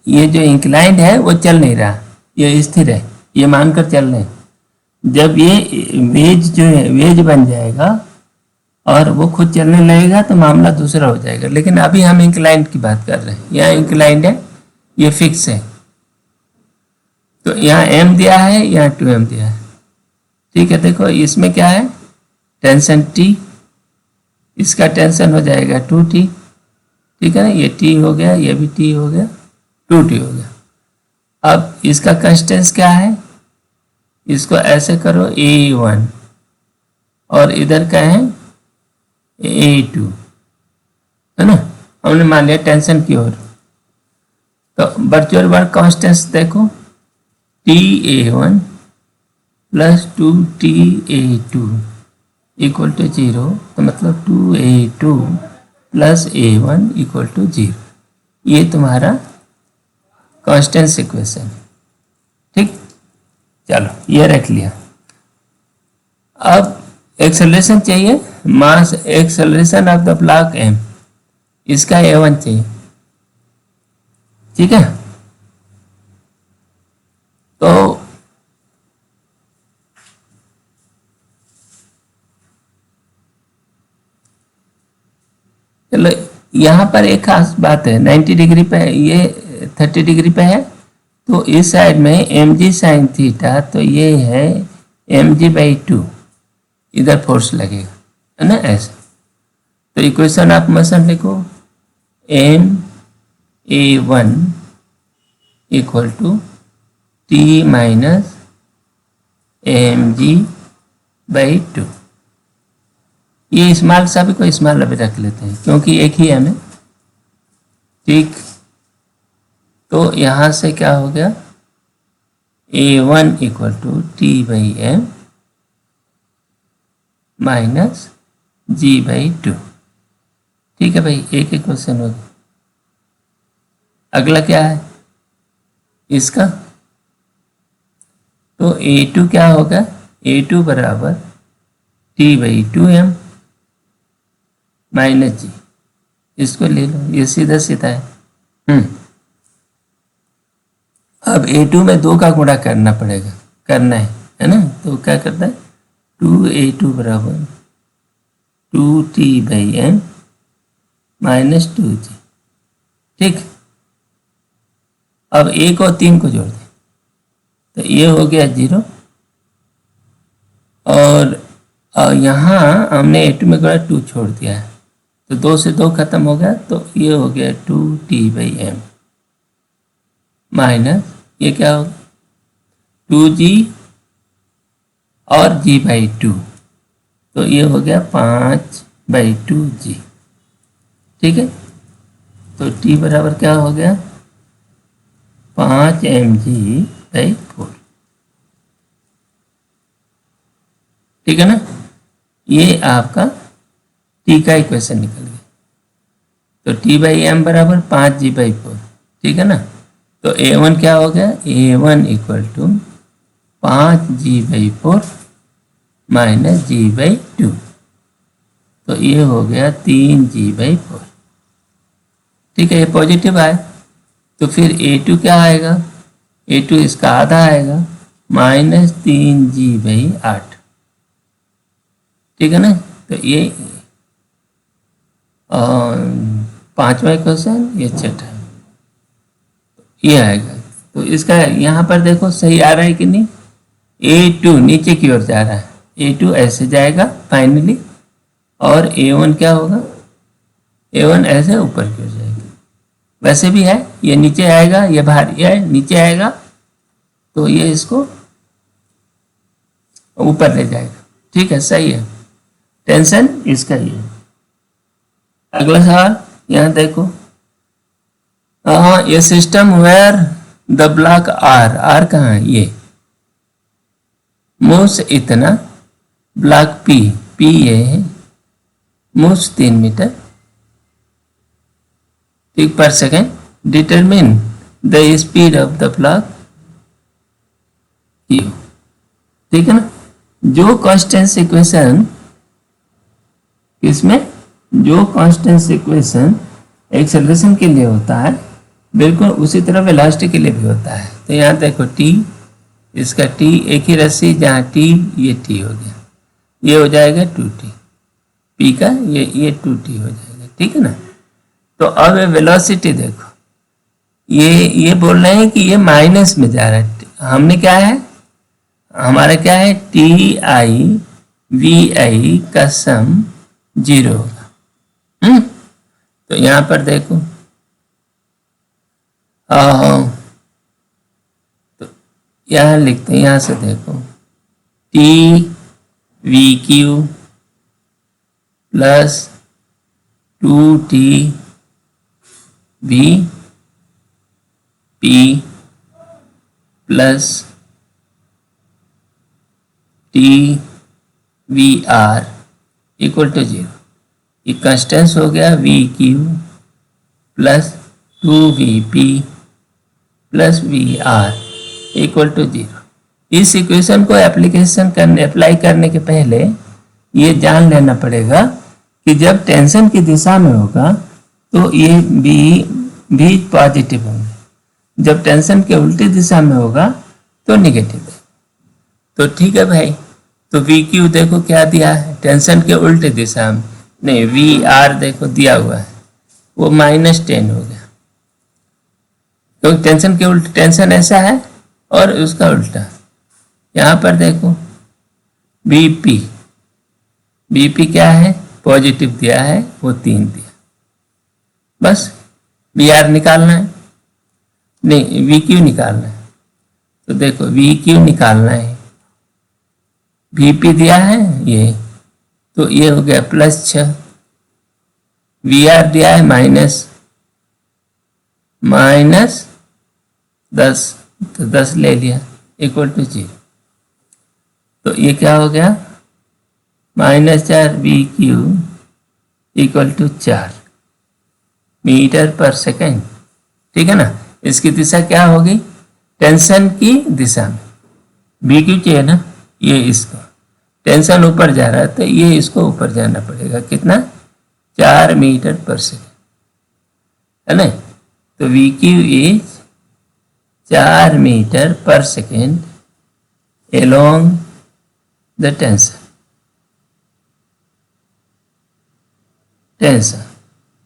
ये जो इंक्लाइंड है वो चल नहीं रहा, ये स्थिर है, ये मानकर चल रहे हैं। जब ये वेज जो है वेज बन जाएगा और वो खुद चलने लगेगा तो मामला दूसरा हो जाएगा। लेकिन अभी हम इंक्लाइंड की बात कर रहे हैं। यहाँ इंक्लाइंड है, ये फिक्स है, तो यहाँ m दिया है, यहाँ 2m दिया है। ठीक है, देखो इसमें क्या है? टेंशन t, इसका टेंशन हो जाएगा 2t। ठीक है ना, ये t हो गया, ये भी t हो गया, 2t हो गया। अब इसका कंस्टेंस क्या है? इसको ऐसे करो A1 और इधर का है A2, है ना? हमने मान लिया टेंशन की ओर। तो वर्चुअल वर्क कांस्टेंस देखो, TA1 plus 2TA2 equal to 0, तो मतलब 2A2 plus A1 equal to 0। ये तुम्हारा कांस्टेंस इक्वेशन है। ठीक, चलो ये रख लिया। अब एक्सेलरेशन चाहिए, mass acceleration of the block m, इसका A1 चाहिए। ठीक है, तो चलो यहाँ पर एक खास बात है, 90 डिग्री पे है, ये 30 डिग्री पे है, तो इस साइड में mg साइन थीटा, तो ये है mg/2, इधर फोर्स लगेगा, है ना? ऐसे तो इक्वेशन ऑफ मोशन लिखो, ma1 equal to t minus mg/2। ये स्मॉल सभी को स्मॉल अभी रख लेते हैं क्योंकि एक ही है में। ठीक, तो यहाँ से क्या हो गया? A1 equal to t/m minus g/2। ठीक है भाई, एक एक क्वेश्चन हो गया। अगला क्या है इसका? तो A2 क्या होगा? A2 बराबर t/2m माइनस जी, इसको ले लो, ये सीधा सीधा है। अब A2 में 2 का गुणा करना पड़ेगा, करना है ना? तो क्या करता है? 2A2 बराबर 2t/m माइनस 2g। ठीक, अब 1 और 3 को जोड़ दें, तो ये हो गया 0 और यहाँ हमने A2 में गुणा 2 छोड़ दिया है, तो 2 से 2 खत्म हो गया, तो ये हो गया 2t/m माइनस ये क्या होगा? 2g और g/2, तो ये हो गया 5/2g। ठीक है, तो टी बराबर क्या हो गया 5 mg/4। ठीक है ना, ये आपका टी का इक्वेशन निकल गया। तो T/m बराबर 5g/4। ठीक है ना, तो A1 क्या हो गया, A1 equal to 5g/4 minus g/2। तो ये हो गया 3g/4। ठीक है, ये पॉजिटिव आया। तो फिर A2 क्या आएगा, A2 इसका आधा आएगा माइनस 3g/8। ठीक है ना, तो ये पांचवा क्वेश्चन, ये छठा, ये आएगा। तो इसका यहाँ पर देखो सही आ रहा है कि नहीं, A2 नीचे की ओर जा रहा है, A2 ऐसे जाएगा फाइनली, और A1 क्या होगा, A1 ऐसे ऊपर की ओर जाएगा। वैसे भी है, ये नीचे आएगा, ये बाहर, ये नीचे आएगा, तो ये इसको ऊपर ले जाएगा। ठीक है, सही है, टेंशन इसका ही है। अगला सवाल यहाँ देखो, ये system where the block are कहाँ है, ये मूव्स इतना, ब्लॉक पी ये है, मूव्स 3 मीटर ठीक पर second, determine the speed of the block you. ठीक है ना, जो कांस्टेंट इक्वेशन, इसमें जो कांस्टेंट इक्वेशन एक्सेलरेशन के लिए होता है, बिल्कुल उसी तरह वेलोसिटी के लिए भी होता है। तो यहाँ देखो टी, इसका टी एक ही रस्सी, जहाँ टी ये टी हो गया, ये हो जाएगा 2t, पी का ये 2t हो जाएगा। ठीक है ना, तो अब वेलोसिटी देखो, ये बोल रहे हैं कि ये माइनस में जा रहा है। हमने क्या है, हमारा क्या है, टी आई वी आई का सम 0 होगा। तो यहाँ पर देखो, तो यहाँ लिखते हैं, यहाँ से देखो T V Q plus 2t V P plus T V R equal to 0। ये कांस्टेंस हो गया V Q plus 2vp plus V R equal to 0। इस इक्वेशन को अप्लाई करने के पहले ये जान लेना पड़ेगा कि जब टेंशन की दिशा में होगा तो ये भी पॉजिटिव होंगे, जब टेंशन के उल्टी दिशा में होगा तो निगेटिव है। तो ठीक है भाई, तो वी क्यू देखो क्या दिया है, टेंशन के उल्टे दिशा में, नहीं वी आर देखो दिया हुआ है, वो -10 हो गया, क्योंकि तो टेंशन के उल्टे, टेंशन ऐसा है और उसका उल्टा। यहाँ पर देखो बीपी क्या है, पॉजिटिव दिया है, वो 3 दिया, बस वी आर निकालना है, नहीं वी क्यू निकालना है। तो देखो वी क्यू निकालना है, वीपी दिया है ये, तो ये हो गया +6, वी आर दिया है -10, तो 10 ले लिया इक्वल टू 0। तो ये क्या हो गया, -4 V Q equal to 4 metre पर सेकेंड। ठीक है ना, इसकी दिशा क्या होगी, टेंशन की दिशा में, वी क्यू चाहिए ना, ये इसको टेंशन ऊपर जा रहा है तो ये इसको ऊपर जाना पड़ेगा, कितना 4 मीटर पर सेकेंड, है ना। तो वी क्यू इज 4 मीटर पर second along the tension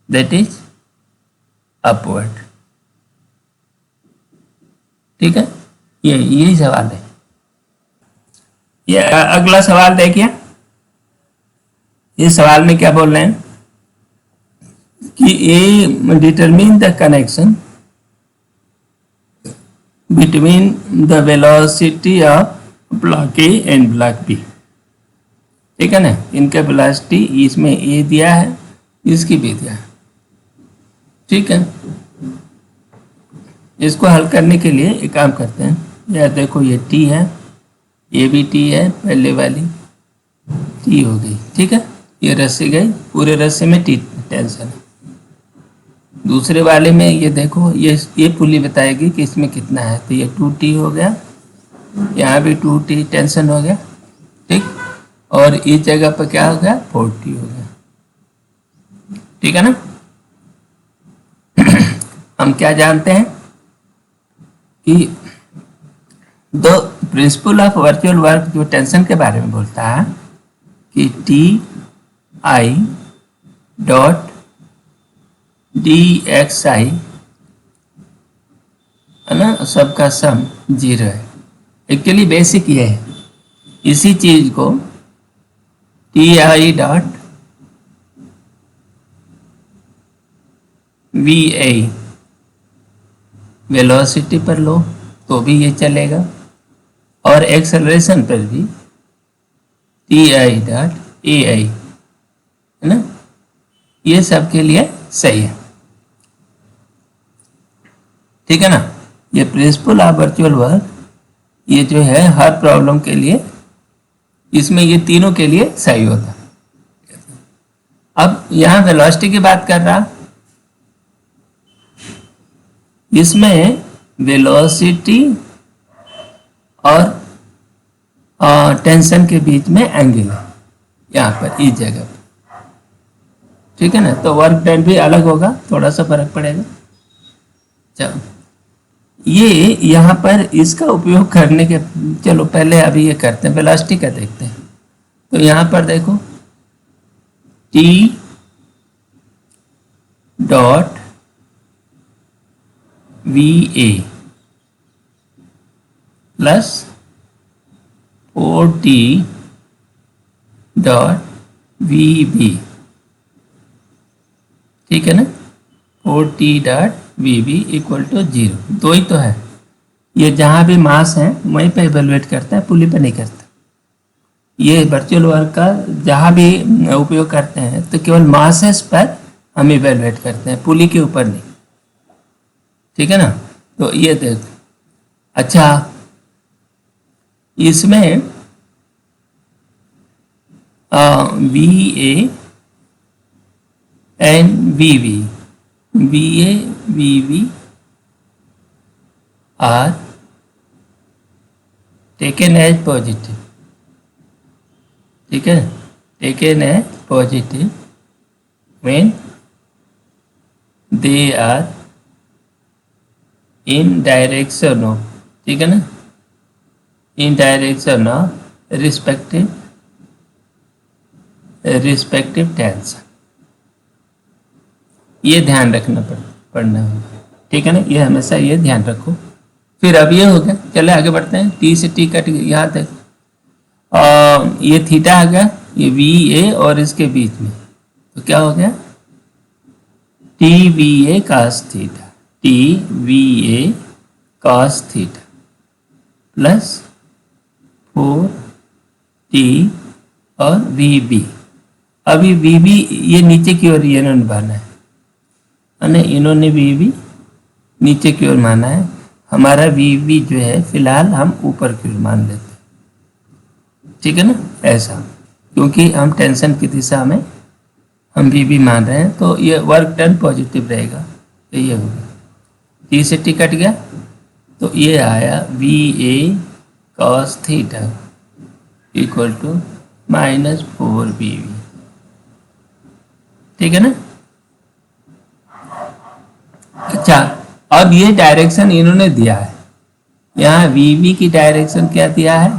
that is upward। ठीक है, ये यही सवाल है। ये अगला सवाल देखिए, इस सवाल में क्या बोल रहे हैं कि A determine the connection between the velocity of block A and block B. ठीक है ना, इनका वेलोसिटी इसमें ए दिया है, इसकी भी दिया है, ठीक है, इसको हल करने के लिए एक काम करते हैं। यार देखो ये टी है, ये भी टी है, पहले वाली टी हो गई। ठीक है, ये रस्सी गई, पूरे रस्से में टी टेंशन है। दूसरे वाले में ये देखो, ये पुली बताएगी कि इसमें कितना है, तो ये 2t हो गया, यहाँ भी 2t टेंशन हो गया। ठीक, और इस जगह पर क्या हो गया, 4t हो गया। ठीक है ना। हम क्या जानते हैं कि दो प्रिंसिपल ऑफ वर्चुअल वर्क जो टेंशन के बारे में बोलता है कि T I dot D X I है ना, सबका सम 0 है। एक्चुअली बेसिक ये है, इसी चीज को T I dot V I velocity पर लो तो भी ये चलेगा, और एक्सेलरेशन पर भी टी आई डॉट ए आई है ना, ये सब के लिए सही है। ठीक है ना। ये प्रिंसिपल ऑफ वर्चुअल वर्क ये जो है हर प्रॉब्लम के लिए, इसमें ये तीनों के लिए सही होता है। अब यहां वेलोसिटी की बात कर रहा, इसमें वेलोसिटी और टेंशन के बीच में एंगल है यहाँ पर, इस जगह पर। ठीक है ना, तो वर्क डन भी अलग होगा, थोड़ा सा फर्क पड़ेगा। चलो, ये यहाँ पर इसका उपयोग करने के, चलो पहले अभी ये करते हैं, वेलोसिटी का देखते हैं। तो यहाँ पर देखो T dot V A plus 4t dot V B. ठीक है ना, 4t dot V B equal to 0। दो ही तो है, ये जहाँ भी मास है वहीं पे इवेलुएट करता है, पुली पे नहीं करता। ये वर्चुअल वर्क का जहाँ भी उपयोग करते हैं तो केवल मासेस पर हम इवेलुएट करते हैं, पुली के ऊपर नहीं। ठीक है ना, तो ये देख, अच्छा इसमें V A and V V, V A V V are taken as positive. ठीक है, taken as positive when they are in direction of, ठीक है ना, in direction of respective tension. ये ध्यान रखना पड़ना होगा। ठीक है ना, ये हमेशा ये ध्यान रखो। फिर अब ये हो गया, चले आगे बढ़ते हैं। टी से टी कट यहाँ तक, ये थीटा आ गया, ये वी ए और इसके बीच में, तो क्या हो गया, T V A cos theta, T V A cos theta plus 4t और वी बी। अभी वी बी ये नीचे की ओर इन्होंने माना है, इन्होंने वी बी नीचे की ओर माना है। हमारा वी बी जो है फिलहाल हम ऊपर की ओर मान लेते हैं। ठीक है ना, ऐसा, क्योंकि हम टेंशन की दिशा में हम वी बी मान रहे हैं, तो ये वर्क डन पॉजिटिव रहेगा। तो ये हो गया, टी से टी कट गया, तो ये आया V A cos theta equal to -4bb। ठीक है ना। अच्छा, अब ये डायरेक्शन इन्होंने दिया है, यहाँ वीवी की डायरेक्शन क्या दिया है,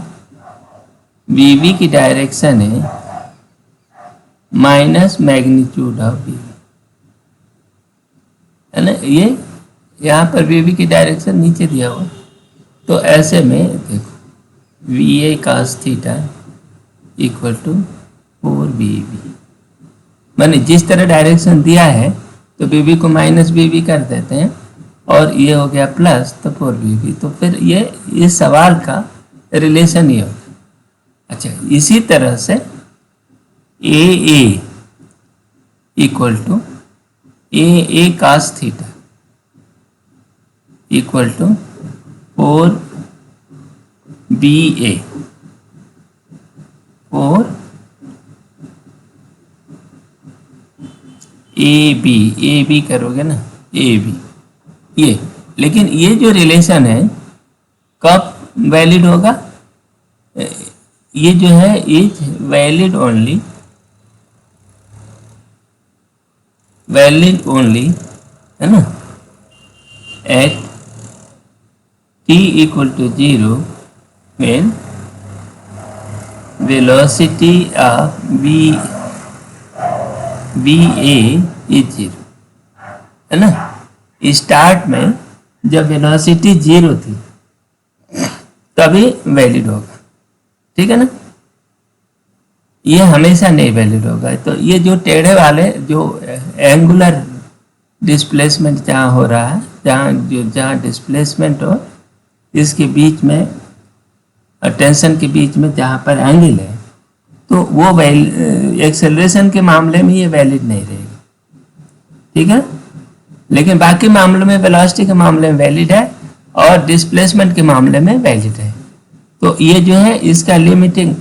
वीवी की डायरेक्शन है माइनस मैग्नीट्यूड ऑफ वी, है ना। ये यहाँ पर वीवी की डायरेक्शन नीचे दिया हुआ, तो ऐसे में देखो V A cos theta equal to 4bb। मैंने जिस तरह डायरेक्शन दिया है तो bb को माइनस bb कर देते हैं, और ये हो गया प्लस, तो 4bb। तो फिर ये इस सवाल का रिलेशन ये होगा। अच्छा, इसी तरह से A equal to A cos theta equal to 4BA 4AB करोगे ना, AB ये, लेकिन ये जो रिलेशन है कब वैलिड होगा? ये जो है इज वैलिड ओनली है ना at t equal to 0 when velocity of VA is 0, है ना। स्टार्ट में जब वेलोसिटी 0 थी तभी वैलिड होगा, ठीक है ना। ये हमेशा नहीं वैलिड होगा। तो ये जो टेढ़े वाले जो एंगुलर डिस्प्लेसमेंट जहाँ हो रहा है, जहाँ डिस्प्लेसमेंट हो इसके बीच में और टेंशन के बीच में जहाँ पर एंगल है, तो वो एक्सेलरेशन के मामले में ये वैलिड नहीं रहेगी, ठीक है। लेकिन बाकी मामलों में, वेलोसिटी के मामले में वैलिड है और डिस्प्लेसमेंट के मामले में वैलिड है। तो ये जो है इसका लिमिटिंग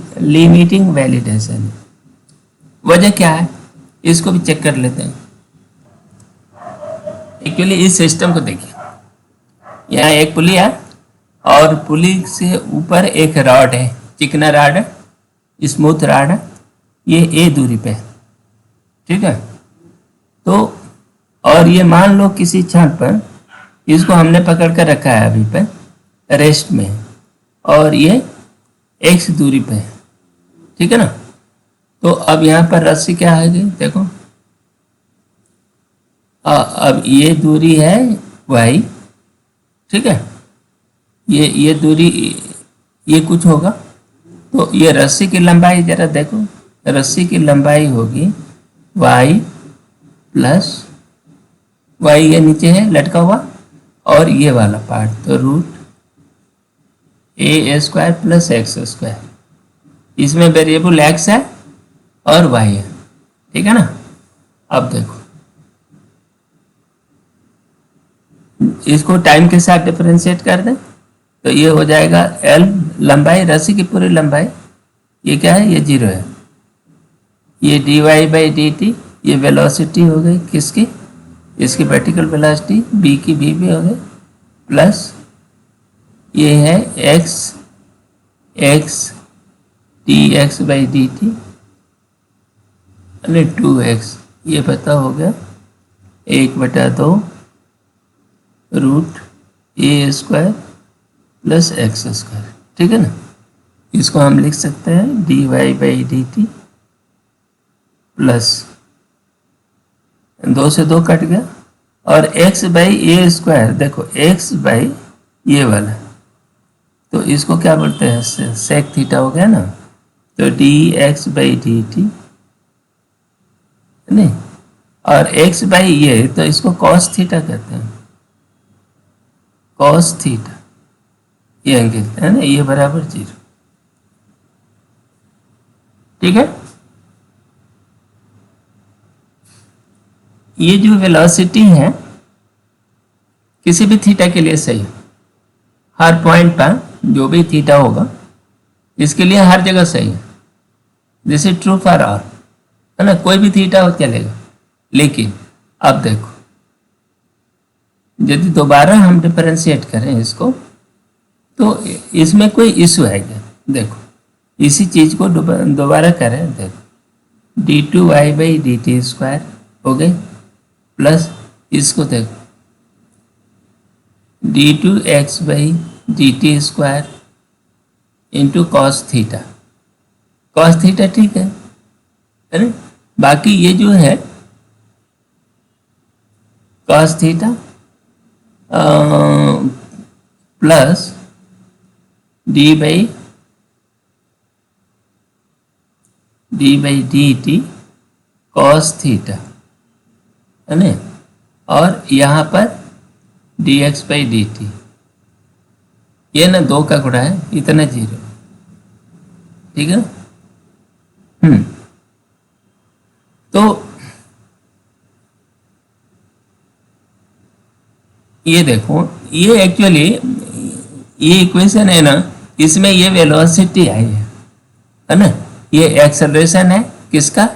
वैलिडेशन है। वजह क्या है इसको भी चेक कर लेते हैं। एक्चुअली इस सिस्टम को देखिए, यहाँ एक पुली है और पुली से ऊपर एक रॉड है, चिकना रॉड है, स्मूथ रॉड है, ये ए दूरी पे है, ठीक है। तो और ये मान लो किसी क्षण पर इसको हमने पकड़ कर रखा है अभी पे रेस्ट में, और ये x दूरी पे है, ठीक है ना। तो अब यहाँ पर रस्सी क्या है देखो, अब ये दूरी है y, ठीक है। ये दूरी ये कुछ होगा, तो ये रस्सी की लंबाई जरा देखो, रस्सी की लंबाई होगी y प्लस y, ये नीचे है लटका हुआ, और ये वाला पार्ट तो root a square plus X square, इसमें वेरिएबल x है और y है, ठीक है ना। अब देखो इसको टाइम के साथ डिफरेंशिएट कर दें तो ये हो जाएगा l लंबाई, रस्सी की पूरी लंबाई, ये क्या है, ये 0 है। ये dy/dt, ये वेलोसिटी हो गई किसकी, इसकी वर्टिकल वेलोसिटी, b की b भी हो गई, प्लस ये है x dx/dt 2x, ये पता हो गया 1/2 root a square plus X square, ठीक है ना। इसको हम लिख सकते हैं dy/dt प्लस 2 से 2 कट गया, और x/a स्क्वायर, देखो x/ ये वाला, तो इसको क्या बोलते हैं, सेक थीटा हो गया ना। तो dx/dt नहीं, और x/ ये, तो इसको cos थीटा कहते हैं, cos थीटा, ये एंगल है ना, ये बराबर 0, ठीक है। ये जो वेलोसिटी है किसी भी थीटा के लिए सही, हर पॉइंट पर जो भी थीटा होगा इसके लिए हर जगह सही है। This is true for all, है ना, कोई भी थीटा हो चलेगा। लेकिन अब देखो यदि दोबारा हम डिफरेंशिएट करें इसको, तो इसमें कोई इशू है क्या, देखो इसी चीज को दोबारा करें, देखो d2y/dt स्क्वायर हो गई, प्लस इसको देखो d2x/dt square into cos theta, cos theta ठीक है ना। बाकी ये जो है cos theta plus d/dt cos theta, है ना, और यहाँ पर dx/dt, ये ना 2 का गुणा है, इतना 0, ठीक है। तो ये देखो, ये एक्चुअली ये इक्वेशन है ना, इसमें ये वेलोसिटी आई है ना, ये एक्सेलरेशन है किसका,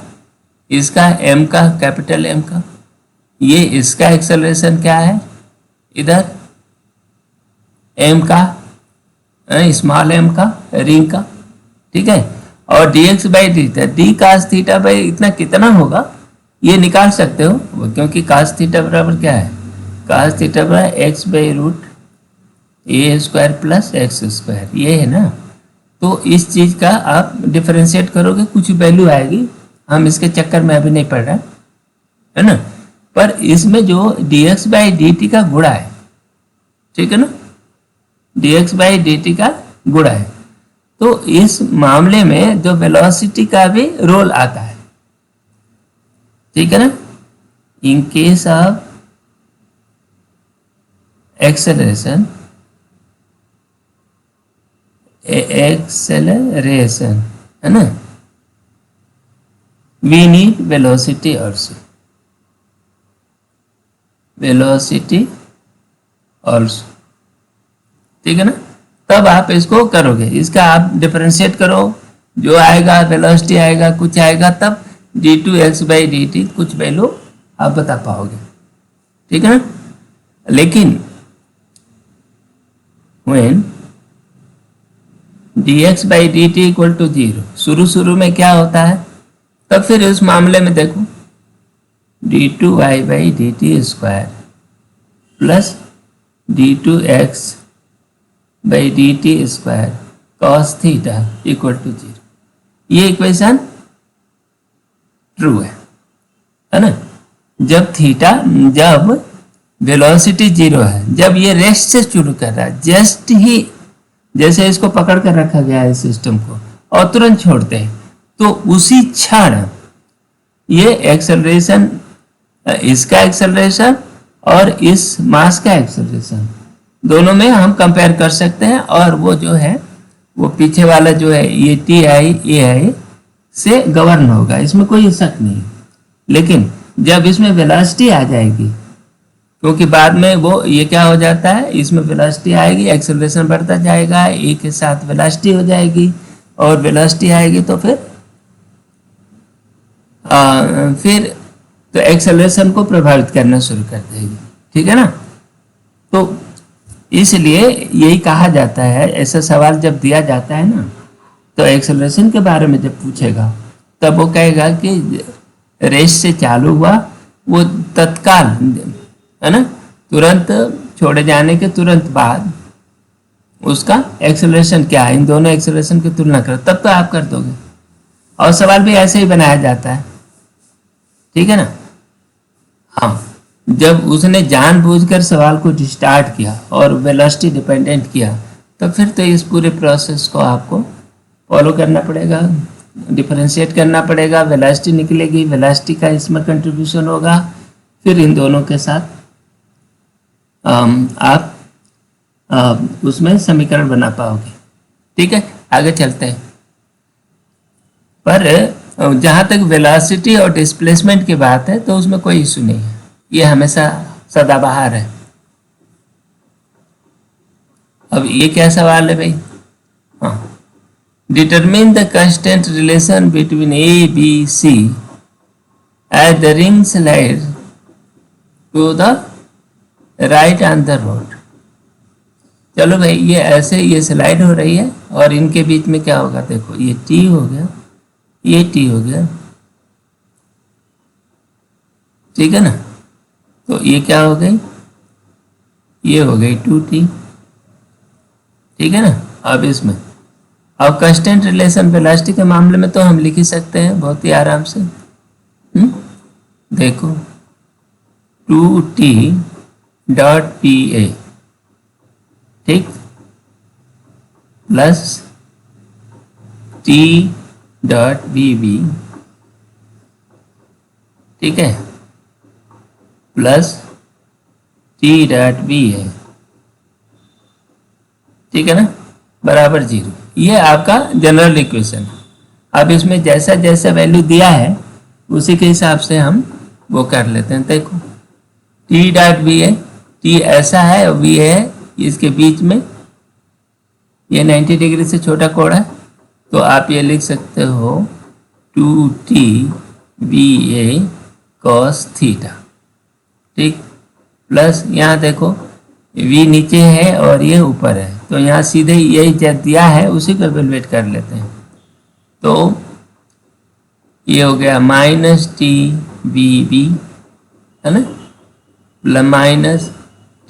इसका m का, कैपिटल M का, ये इसका एक्सेलरेशन क्या है इधर m का, स्मॉल m का, रिंग का, ठीक है। और dx by D D cos theta by इतना कितना होगा ये निकाल सकते हो, क्योंकि कास थीटा बराबर क्या है, कास थीटा बराबर X by root A square plus X square, ये है ना। तो इस चीज का आप डिफरेंशिएट करोगे, कुछ वैल्यू आएगी, हम इसके चक्कर में अभी नहीं पढ़ रहे है ना। पर इसमें जो dx बाई dt का गुणा है, ठीक है ना, dx बाई dt का गुणा है, तो इस मामले में जो वेलोसिटी का भी रोल आता है, ठीक है ना। इन केस ऑफ एक्सेलरेशन है ना, we need velocity also, velocity also, ठीक है ना। तब आप इसको करोगे, इसका आप डिफरेंशिएट करो, जो आएगा वेलोसिटी आएगा, कुछ आएगा, तब d2x बाई dt कुछ वैल्यू आप बता पाओगे, ठीक है ना। लेकिन when dx by dt equal to 0, शुरू में क्या होता है, तब फिर इस मामले में देखो d2y by dt square plus d2x by dt square cos theta equal to 0, ये इक्वेशन ट्रू है ना। जब थीटा, जब वेलोसिटी 0 है, जब ये रेस्ट से शुरू कर रहा है, जस्ट ही जैसे इसको पकड़ कर रखा गया है सिस्टम को और तुरंत छोड़ते हैं, तो उसी क्षण ये एक्सेलरेशन, इसका एक्सेलरेशन और इस मास का एक्सेलरेशन दोनों में हम कंपेयर कर सकते हैं, और वो जो है वो पीछे वाला जो है ये टी आई ए आई से गवर्न होगा, इसमें कोई शक नहीं। लेकिन जब इसमें वेलोसिटी आ जाएगी, क्योंकि बाद में वो ये क्या हो जाता है, इसमें वेलोसिटी आएगी, एक्सेलरेशन बढ़ता जाएगा, ए के साथ वेलोसिटी हो जाएगी, और वेलोसिटी आएगी तो फिर तो एक्सेलरेशन को प्रभावित करना शुरू कर देगी, ठीक है ना। तो इसलिए यही कहा जाता है, ऐसा सवाल जब दिया जाता है ना, तो एक्सेलरेशन के बारे में जब पूछेगा तब वो कहेगा कि रेस से चालू हुआ, वो तत्काल है ना, तुरंत छोड़े जाने के तुरंत बाद उसका एक्सेलरेशन क्या है, इन दोनों एक्सेलरेशन की तुलना करो, तब तो आप कर दोगे। और सवाल भी ऐसे ही बनाया जाता है, ठीक है ना। हाँ, जब उसने जानबूझकर सवाल को स्टार्ट किया और वेलोसिटी डिपेंडेंट किया, तो फिर तो इस पूरे प्रोसेस को आपको फॉलो करना पड़ेगा, डिफरेंशिएट करना पड़ेगा, वेलोसिटी निकलेगी, वेलोसिटी का इसमें कंट्रीब्यूशन होगा, फिर इन दोनों के साथ आप उसमें समीकरण बना पाओगे, ठीक है। आगे चलते हैं। पर जहाँ तक वेलोसिटी और डिस्प्लेसमेंट की बात है, तो उसमें कोई इशू नहीं है, ये हमेशा सदाबहार है। अब ये क्या सवाल है भाई, हाँ, determine the constant relation between A B C as the ring slide to the right on the rod. चलो भाई, ये ऐसे ये स्लाइड हो रही है और इनके बीच में क्या होगा, देखो ये टी हो गया, ये टी हो गया, ठीक है ना। तो ये क्या हो गई, ये हो गई 2t, ठीक है ना। अब इसमें अब कांस्टेंट रिलेशन वेलोसिटी के मामले में तो हम लिख ही सकते हैं बहुत ही आराम से। देखो 2t डॉट पी ए, ठीक, plus t dot B B, ठीक है, प्लस t डॉट बी है, ठीक है ना, बराबर 0। ये आपका जनरल इक्वेशन है। अब इसमें जैसा जैसा वैल्यू दिया है उसी के हिसाब से हम वो कर लेते हैं। देखो t डॉट बी है टी ऐसा है, वी है इसके बीच में, ये 90 डिग्री से छोटा कोण है, तो आप ये लिख सकते हो 2t va cos थीटा, ठीक। प्लस यहाँ देखो v नीचे है और ये ऊपर है, तो यहाँ सीधे यही जब दिया है उसी को इवेलुएट कर लेते हैं। तो ये हो गया माइनस टी वी बी, है ना, minus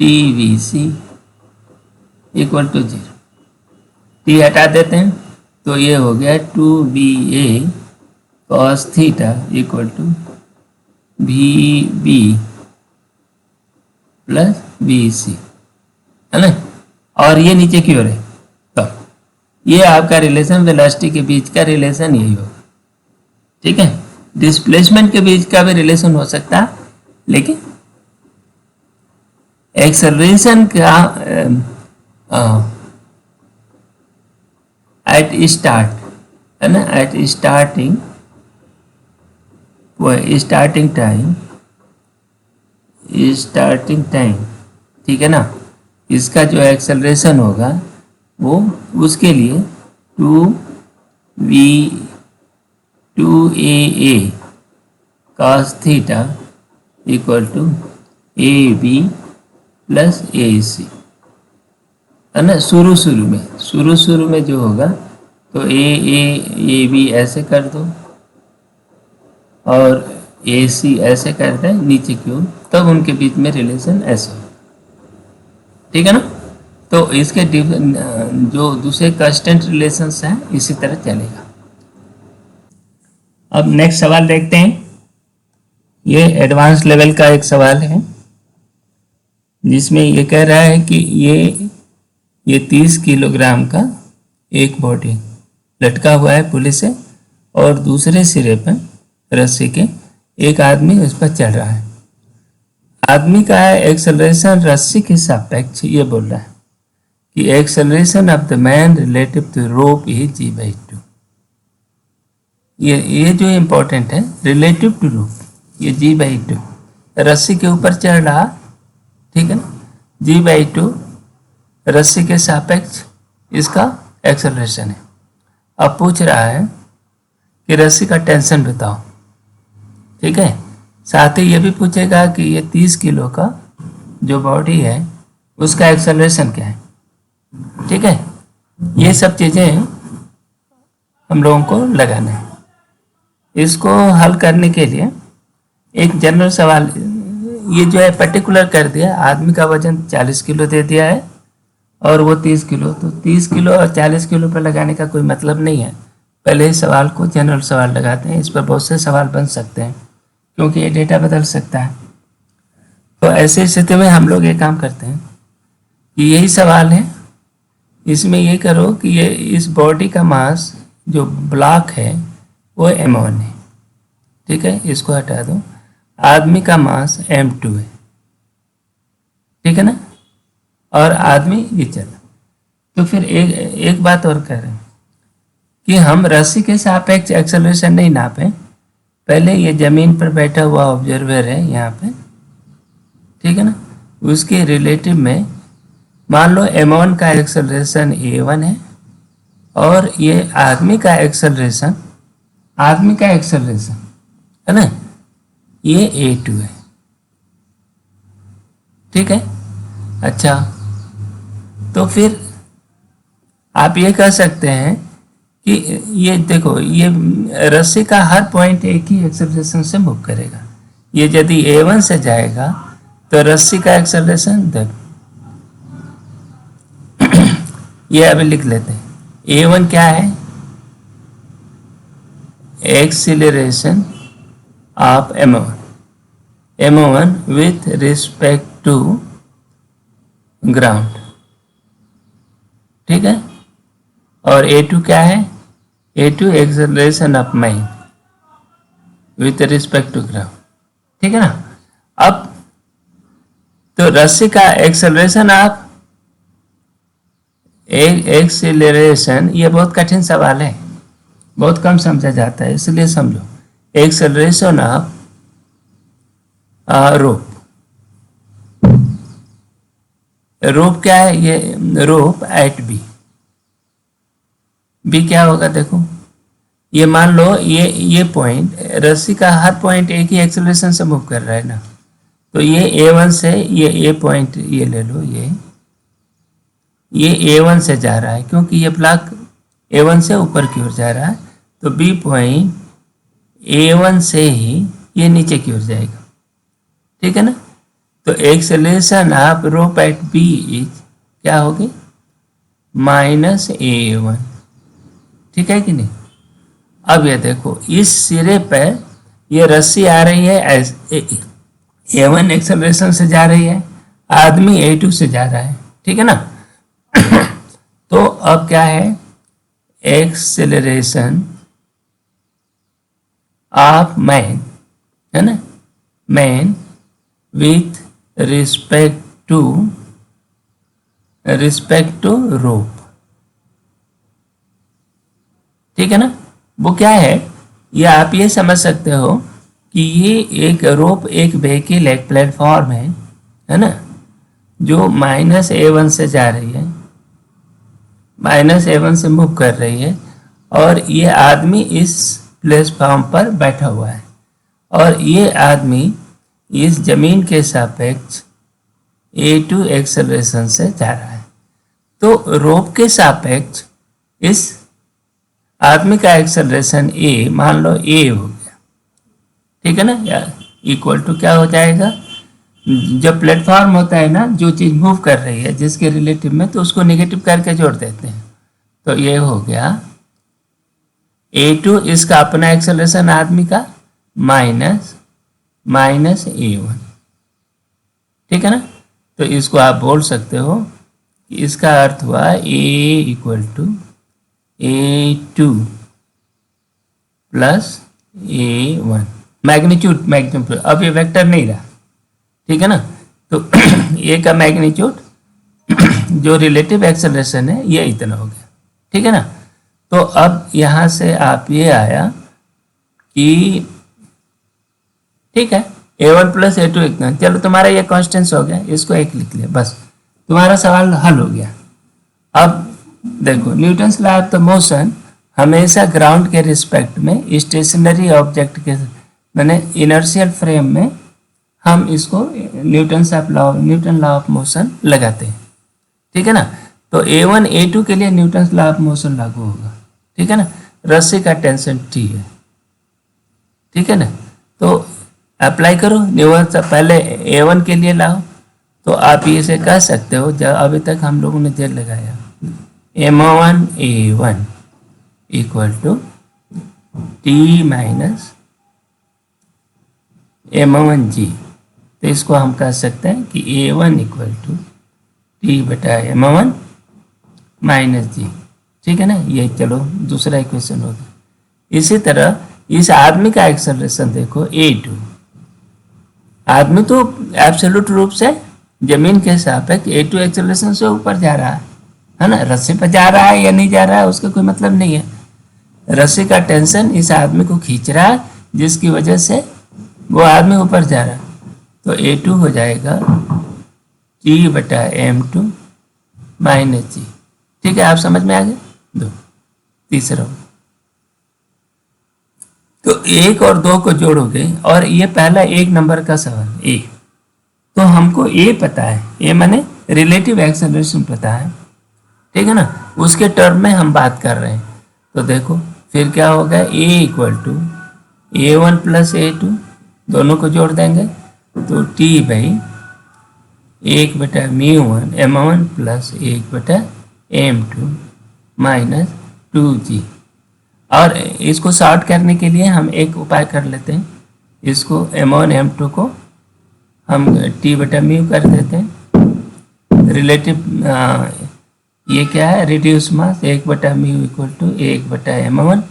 T V C equal to 0। T हटा देते हैं तो ये हो गया 2va cos theta equal to V B plus V C, है ना। और ये नीचे की ओर है, तो ये आपका रिलेशन वेलोसिटी के बीच का रिलेशन यही होगा, ठीक है। डिस्प्लेसमेंट के बीच का भी रिलेशन हो सकता है, लेकिन एक्सेलरेशन का एट स्टार्ट, है ना, एट स्टार्टिंग टाइम, ठीक है ना, इसका जो एक्सेलरेशन होगा वो उसके लिए 2a cos theta equal to ab plus ac, है ना। शुरू में जो होगा तो ab ऐसे कर दो और ac ऐसे कर दें नीचे की ओर, तब उनके बीच में रिलेशन ऐसे हो, ठीक है ना। तो इसके जो दूसरे कांस्टेंट रिलेशंस हैं इसी तरह चलेगा। अब नेक्स्ट सवाल देखते हैं। ये एडवांस लेवल का एक सवाल है जिसमें ये कह रहा है कि ये 30 किलोग्राम का एक बॉडी लटका हुआ है पुली से, और दूसरे सिरे पर रस्सी के एक आदमी उस पर चढ़ रहा है। आदमी का एक्सेलरेशन रस्सी के सापेक्ष ये बोल रहा है कि acceleration of the man relative to rope is g/2। ये जो इम्पोर्टेंट है, रिलेटिव टू रोप, ये g/2 रस्सी के ऊपर चढ़ रहा, ठीक है ना, g/2 रस्सी के सापेक्ष इसका एक्सेलरेशन है। अब पूछ रहा है कि रस्सी का टेंशन बताओ, ठीक है। साथ ही ये भी पूछेगा कि ये 30 किलो का जो बॉडी है उसका एक्सेलरेशन क्या है, ठीक है। ये सब चीज़ें हम लोगों को लगाना है। इसको हल करने के लिए एक जनरल सवाल, ये जो है पर्टिकुलर कर दिया, आदमी का वजन 40 किलो दे दिया है और वो 30 किलो, तो 30 किलो और 40 किलो पर लगाने का कोई मतलब नहीं है। पहले इस सवाल को जनरल सवाल लगाते हैं, इस पर बहुत से सवाल बन सकते हैं क्योंकि ये डेटा बदल सकता है। तो ऐसी स्थिति में हम लोग ये काम करते हैं कि यही सवाल है, इसमें ये करो कि ये इस बॉडी का मास जो ब्लॉक है वो m1 है, ठीक है, इसको हटा दो। आदमी का मास m2 है, ठीक है ना, और आदमी ये चला। तो फिर एक बात और कह रहे हैं कि हम रस्सी के सापेक्ष एक्सेलरेशन नहीं नापें, पहले ये जमीन पर बैठा हुआ ऑब्जर्वर है यहाँ पे, ठीक है ना, उसके रिलेटिव में मान लो m1 का एक्सेलरेशन a1 है और ये आदमी का एक्सेलरेशन है ना, ये a2 है, ठीक है। अच्छा, तो फिर आप ये कह सकते हैं कि ये देखो, ये रस्सी का हर पॉइंट एक ही एक्सेलरेशन से मूव करेगा। ये यदि a1 से जाएगा तो रस्सी का एक्सेलरेशन देखो, ये अभी लिख लेते हैं। a1 क्या है? Acceleration of m1 with respect to ground, ठीक है। और a2 क्या है? a2 acceleration of man with respect to ground, ठीक है ना। अब तो रस्सी का एक्सेलरेशन ऑफ एक्सेलरेशन, ये बहुत कठिन सवाल है, बहुत कम समझा जाता है, इसलिए समझो। एक्सेलरेशन ऑफ रोप, रोप क्या है, ये रोप एट बी, बी क्या होगा देखो, ये मान लो ये पॉइंट, रस्सी का हर पॉइंट एक ही एक्सेलरेशन से मूव कर रहा है ना, तो ये A1 से ये पॉइंट ये ले लो, ये A1 से जा रहा है क्योंकि ये ब्लॉक A1 से ऊपर की ओर जा रहा है, तो B पॉइंट A1 से ही ये नीचे की ओर जाएगा, ठीक है ना। तो acceleration of rope eight B is क्या होगी, -A1, ठीक है कि नहीं। अब ये देखो इस सिरे पर ये रस्सी आ रही है, A1 एक्सेलरेशन से जा रही है, आदमी A2 से जा रहा है, ठीक है ना। तो अब क्या है, एक्सेलरेशन ऑफ मैन, है ना, man with respect to rope, ठीक है ना। वो क्या है, ये आप ये समझ सकते हो कि ये एक रोप, एक व्हीकल, एक प्लेटफॉर्म है ना, जो -A1 से जा रही है, -A1 से मूव कर रही है, और ये आदमी इस प्लेटफॉर्म पर बैठा हुआ है, और ये आदमी इस जमीन के सापेक्ष A2 एक्सेलरेशन से जा रहा है। तो रोप के सापेक्ष इस आदमी का एक्सेलरेशन A, मान लो A हो गया, ठीक है ना, या इक्वल टू क्या हो जाएगा, जब प्लेटफॉर्म होता है ना, जो चीज़ मूव कर रही है जिसके रिलेटिव में, तो उसको नेगेटिव करके जोड़ देते हैं, तो ये हो गया A2 इसका अपना एक्सेलरेशन आदमी का माइनस A1, ठीक है ना। तो इसको आप बोल सकते हो कि इसका अर्थ हुआ A equal to A2 plus A1, magnitude, अब ये वेक्टर नहीं रहा, ठीक है ना। तो A का मैग्नीट्यूड जो रिलेटिव एक्सेलरेशन है ये इतना हो गया, ठीक है ना। तो अब यहाँ से आप ये आया कि ठीक है, A1 प्लस A2 इतना, चलो तुम्हारा ये कॉन्स्टेंस हो गया, इसको एक लिख लिया, बस तुम्हारा सवाल हल हो गया। अब देखो, Newton's law of the motion हमेशा ग्राउंड के रिस्पेक्ट में स्टेशनरी ऑब्जेक्ट के, मैंने इनर्शियल फ्रेम में हम इसको न्यूटन लॉ ऑफ मोशन लगाते हैं, ठीक है ना। तो A1 A2 के लिए न्यूटन लॉ ऑफ मोशन लागू होगा, ठीक है ना। रस्सी का टेंशन T है, ठीक है ना। तो अप्लाई करो न्यूटन, पहले A1 के लिए लाओ, तो आप इसे कह सकते हो, जब अभी तक हम लोगों ने जेल लगाया, M1 A1 equal to T minus M1 G, तो इसको हम कह सकते हैं कि A1 इक्वल टू T बटा M1 माइनस G, ठीक है ना। ये चलो दूसरा इक्वेशन होगा। इसी तरह इस आदमी का एक्सेलरेशन देखो A2, आदमी तो एब्सोल्यूट रूप से जमीन के सापेक्ष A2 एक्सेलरेशन से ऊपर जा रहा है ना, रस्सी पर जा रहा है या नहीं जा रहा है उसका कोई मतलब नहीं है, रस्सी का टेंशन इस आदमी को खींच रहा है, जिसकी वजह से वो आदमी ऊपर जा रहा है। तो A2 हो जाएगा T बटा M2 माइनस G, ठीक है, आप समझ में आ गए। दो तीसरा, तो 1 और 2 को जोड़ोगे, और ये पहला 1 नंबर का सवाल A, तो हमको A पता है, A माने रिलेटिव एक्सेलरेशन पता है, ठीक है ना, उसके टर्म में हम बात कर रहे हैं। तो देखो फिर क्या होगा, A equal to A1 plus A2, दोनों को जोड़ देंगे, तो T बाई 1 बटा μ1 M1 प्लस 1 बटा M2 माइनस 2G। और इसको सॉर्ट करने के लिए हम एक उपाय कर लेते हैं, इसको M1 M2 को हम T बटा म्यू कर देते हैं, रिलेटिव ये क्या है, रिड्यूस मास, 1 बटा म्यू इक्वल टू 1 बटा M1,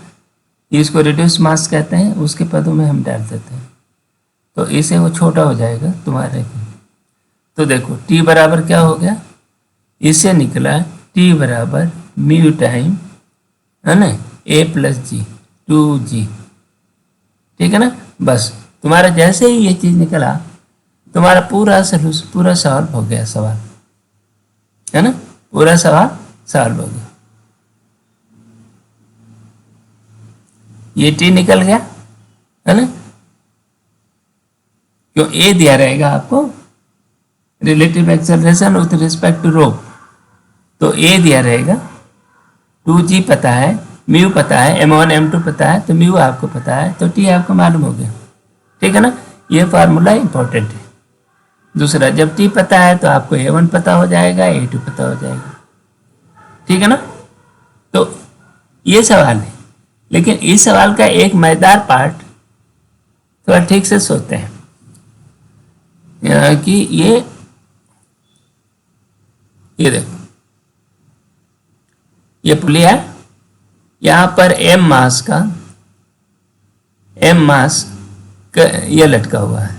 इसको रिड्यूस मास कहते हैं, उसके पदों में हम डाल देते हैं, तो इसे वो छोटा हो जाएगा तुम्हारे। तो देखो T बराबर क्या हो गया, इससे निकला T बराबर म्यू टाइम, है ना, A प्लस G 2G, ठीक है ना। बस तुम्हारा जैसे ही ये चीज़ निकला, तुम्हारा पूरा सॉल्व हो गया सवाल। है ना, पूरा सवाल सॉल्व हो गया। ये टी निकल गया, है ना, क्यों ए दिया रहेगा आपको relative acceleration with respect to rho, तो ए दिया रहेगा, 2g पता है, म्यू पता है, m1 m2 पता है, तो म्यू आपको पता है, तो टी आपको मालूम हो गया। ठीक है ना, ये फार्मूला इंपॉर्टेंट है। दूसरा, जब टी पता है तो आपको a1 पता हो जाएगा, a2 पता हो जाएगा। ठीक है ना, तो ये सवाल है, लेकिन इस सवाल का एक मजेदार पार्ट थोड़ा ठीक से सोचते हैं कि ये देखो, ये पुली है, यहाँ पर m मास का ये लटका हुआ है,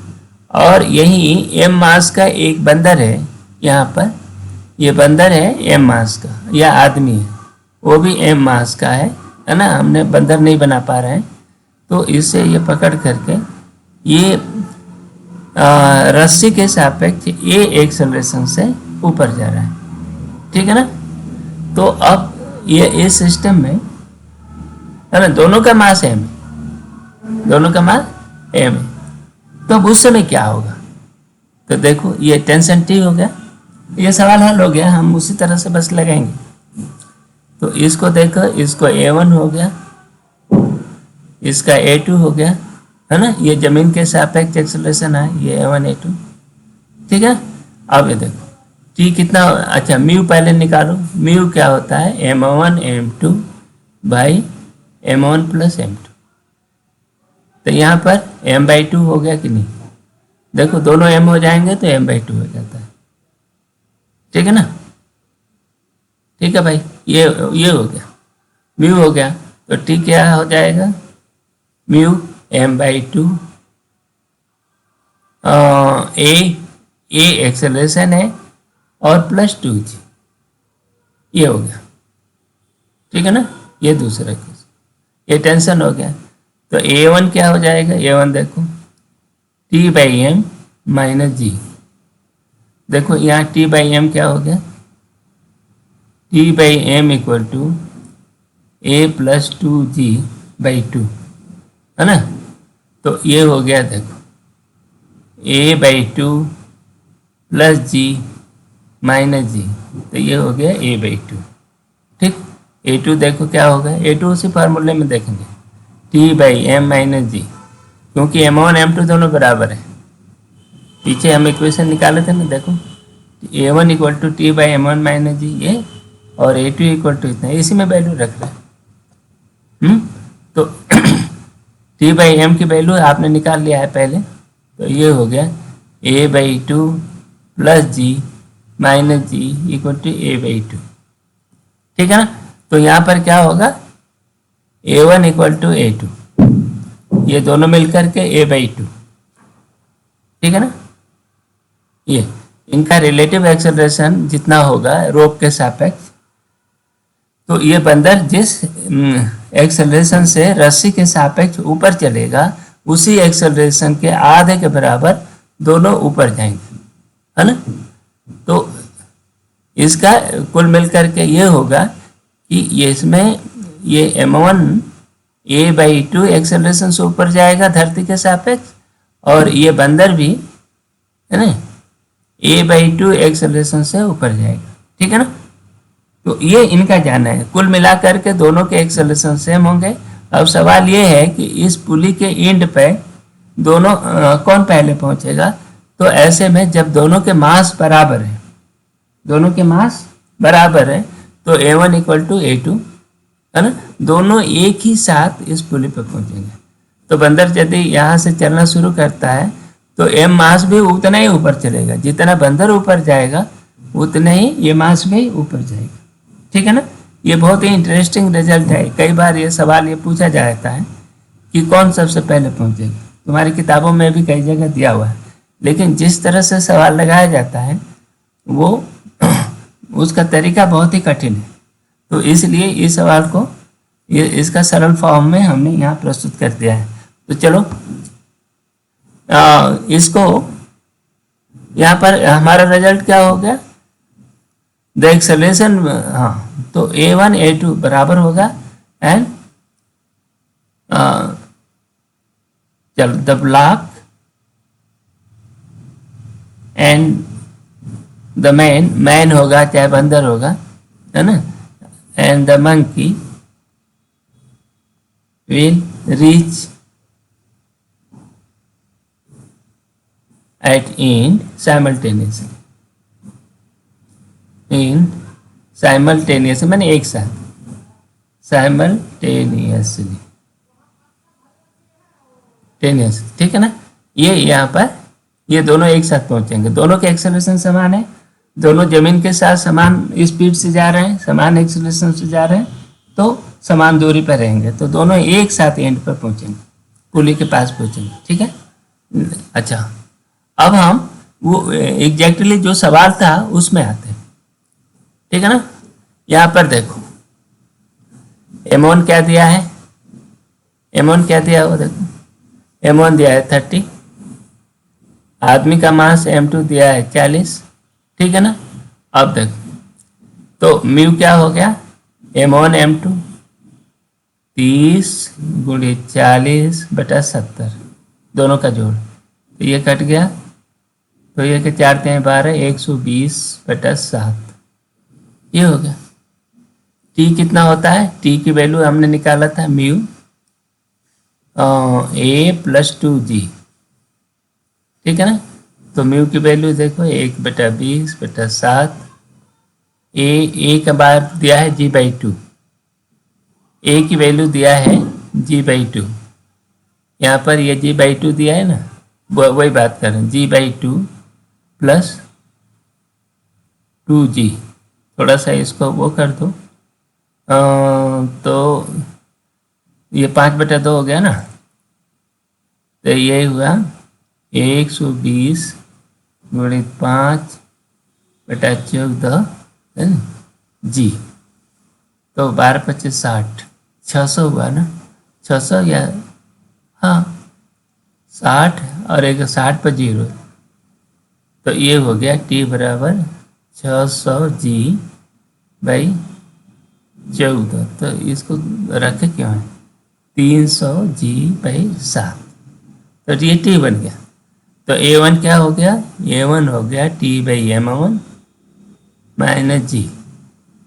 और यही m मास का एक बंदर है, यहाँ पर ये बंदर है m मास का, या आदमी है वो भी m मास का है ना, हमने बंदर नहीं बना पा रहे हैं, तो इसे ये पकड़ करके ये रस्सी के सापेक्ष ये एक्सेलरेशन से ऊपर जा रहा है। ठीक है ना, तो अब ये इस सिस्टम में है ना, दोनों का मास m है, दोनों का मास m है, तो अब उस समय क्या होगा, तो देखो ये टेंशन T हो गया, ये सवाल हल हो गया, हम उसी तरह से बस लगाएंगे। तो इसको देखो, इसको a1 हो गया, इसका a2 हो गया, है ना, ये जमीन के सापेक्ष एक्सेलरेशन है, ये a1 a2। ठीक है, अब ये देखो T कितना, अच्छा म्यू पहले निकालो, म्यू क्या होता है m1 m2 by m1 plus m2, तो यहाँ पर m/2 हो गया कि नहीं, देखो दोनों m हो जाएंगे तो m/2 हो जाता है। ठीक है ना, ठीक है भाई, ये हो गया, म्यू हो गया, तो T क्या हो जाएगा, म्यू m/2 ए एक्सेलरेशन है और प्लस 2g, ये हो गया। ठीक है ना, ये दूसरा केस, ये टेंशन हो गया, तो a1 क्या हो जाएगा, a1 देखो T/m माइनस जी, देखो यहाँ T/m क्या हो गया, T/m equal to a plus 2g/2, है ना, तो ये हो गया, देखो a/2 plus g minus G, तो ये हो गया a/2। ठीक, a2 देखो क्या होगा, a2 उसी फार्मूले में देखेंगे, T/m माइनस जी, क्योंकि m1 m2 दोनों बराबर है, पीछे हम इक्वेशन निकाले थे ना, देखो a1 equal to T/m1 minus जी ये, और a2 इक्वल टू इतना, इसी में वैल्यू रख रहे हैं। तो T/m की वैल्यू आपने निकाल लिया है पहले, तो ये हो गया a/2 plus g minus g equal to a/2। ठीक है ना, तो यहाँ पर क्या होगा, a1 इक्वल टू a2, ये दोनों मिलकर के a/2। ठीक है ना, ये इनका रिलेटिव एक्सेलरेशन जितना होगा रोप के सापेक्ष, तो ये बंदर जिस एक्सेलरेशन से रस्सी के सापेक्ष ऊपर चलेगा, उसी एक्सेलरेशन के आधे के बराबर दोनों ऊपर जाएंगे, है ना। तो इसका कुल मिलकर के ये होगा कि ये इसमें ये m1 a/2 एक्सेलरेशन से ऊपर जाएगा धरती के सापेक्ष, और ये बंदर भी, है ना, a/2 एक्सेलरेशन से ऊपर जाएगा। ठीक है ना, तो ये इनका जानना है, कुल मिलाकर के दोनों के एक्सेलरेशन सेम होंगे। अब सवाल ये है कि इस पुली के एंड पे दोनों कौन पहले पहुंचेगा, तो ऐसे में जब दोनों के मास बराबर है, दोनों के मास बराबर है, तो a1 इक्वल टू a2, है ना, दोनों एक ही साथ इस पुली पे पहुंचेंगे। तो बंदर यदि यहाँ से चलना शुरू करता है तो m मास भी उतना ही ऊपर चलेगा, जितना बंदर ऊपर जाएगा उतने ही ये मास भी ऊपर जाएगा। ठीक है ना, ये बहुत ही इंटरेस्टिंग रिजल्ट है। कई बार ये सवाल ये पूछा जाता है कि कौन सबसे पहले पहुंचेगा, तुम्हारी किताबों में भी कई जगह दिया हुआ है, लेकिन जिस तरह से सवाल लगाया जाता है वो उसका तरीका बहुत ही कठिन है। तो इसलिए इस सवाल को इसका सरल फॉर्म में हमने यहाँ प्रस्तुत कर दिया है। तो चलो इसको यहाँ पर हमारा रिजल्ट क्या हो गया, द एक्सेलरेशन, हाँ, तो A1 A2 बराबर होगा एंड चल the block and the man होगा चाहे बंदर होगा, है ना, and the monkey will reach at end simultaneously, simultaneously मैंने एक साथ, simultaneously, ठीक है ना। ये यहाँ पर ये दोनों एक साथ पहुंचेंगे, दोनों के एक्सेलरेशन समान है, दोनों जमीन के साथ समान स्पीड से जा रहे हैं, समान एक्सेलरेशन से जा रहे हैं, तो समान दूरी पर रहेंगे, तो दोनों एक साथ एंड पर पहुंचेंगे, पुली के पास पहुंचेंगे, ठीक है। अच्छा, अब हम वो एग्जैक्टली जो सवाल था उसमें आते हैं, ठीक है ना। यहाँ पर देखो M1 क्या दिया है, M1 क्या दिया है वो देखो, M1 दिया है 30, आदमी का मास M2 दिया है 40, ठीक है ना। अब देखो तो म्यू क्या हो गया, M1 M2 30 गुणे 40/70, दोनों का जोड़, तो ये कट गया, तो ये के 4 × 12 120/7, ये हो गया। टी कितना होता है, टी की वैल्यू हमने निकाला था म्यू A + 2G, ठीक है ना। तो म्यू की वैल्यू देखो 1/20/7, ए का बार दिया है G/2, ए की वैल्यू दिया है G/2, यहाँ पर ये G/2 दिया है ना, वही बात कर रहे हैं, G/2 + 2G, थोड़ा सा इसको वो कर दो, तो ये 5/2 हो गया ना, तो ये हुआ 120 × 5/14 G, तो 12×25 60, 600 हुआ ना, 600 या हाँ 60 और एक 60 पर 0, तो ये हो गया T = 600G/14, तो इसको रखे क्यों है 300G/7, तो ये T बन गया। तो A1 क्या हो गया, A1 हो गया T/m1 - G,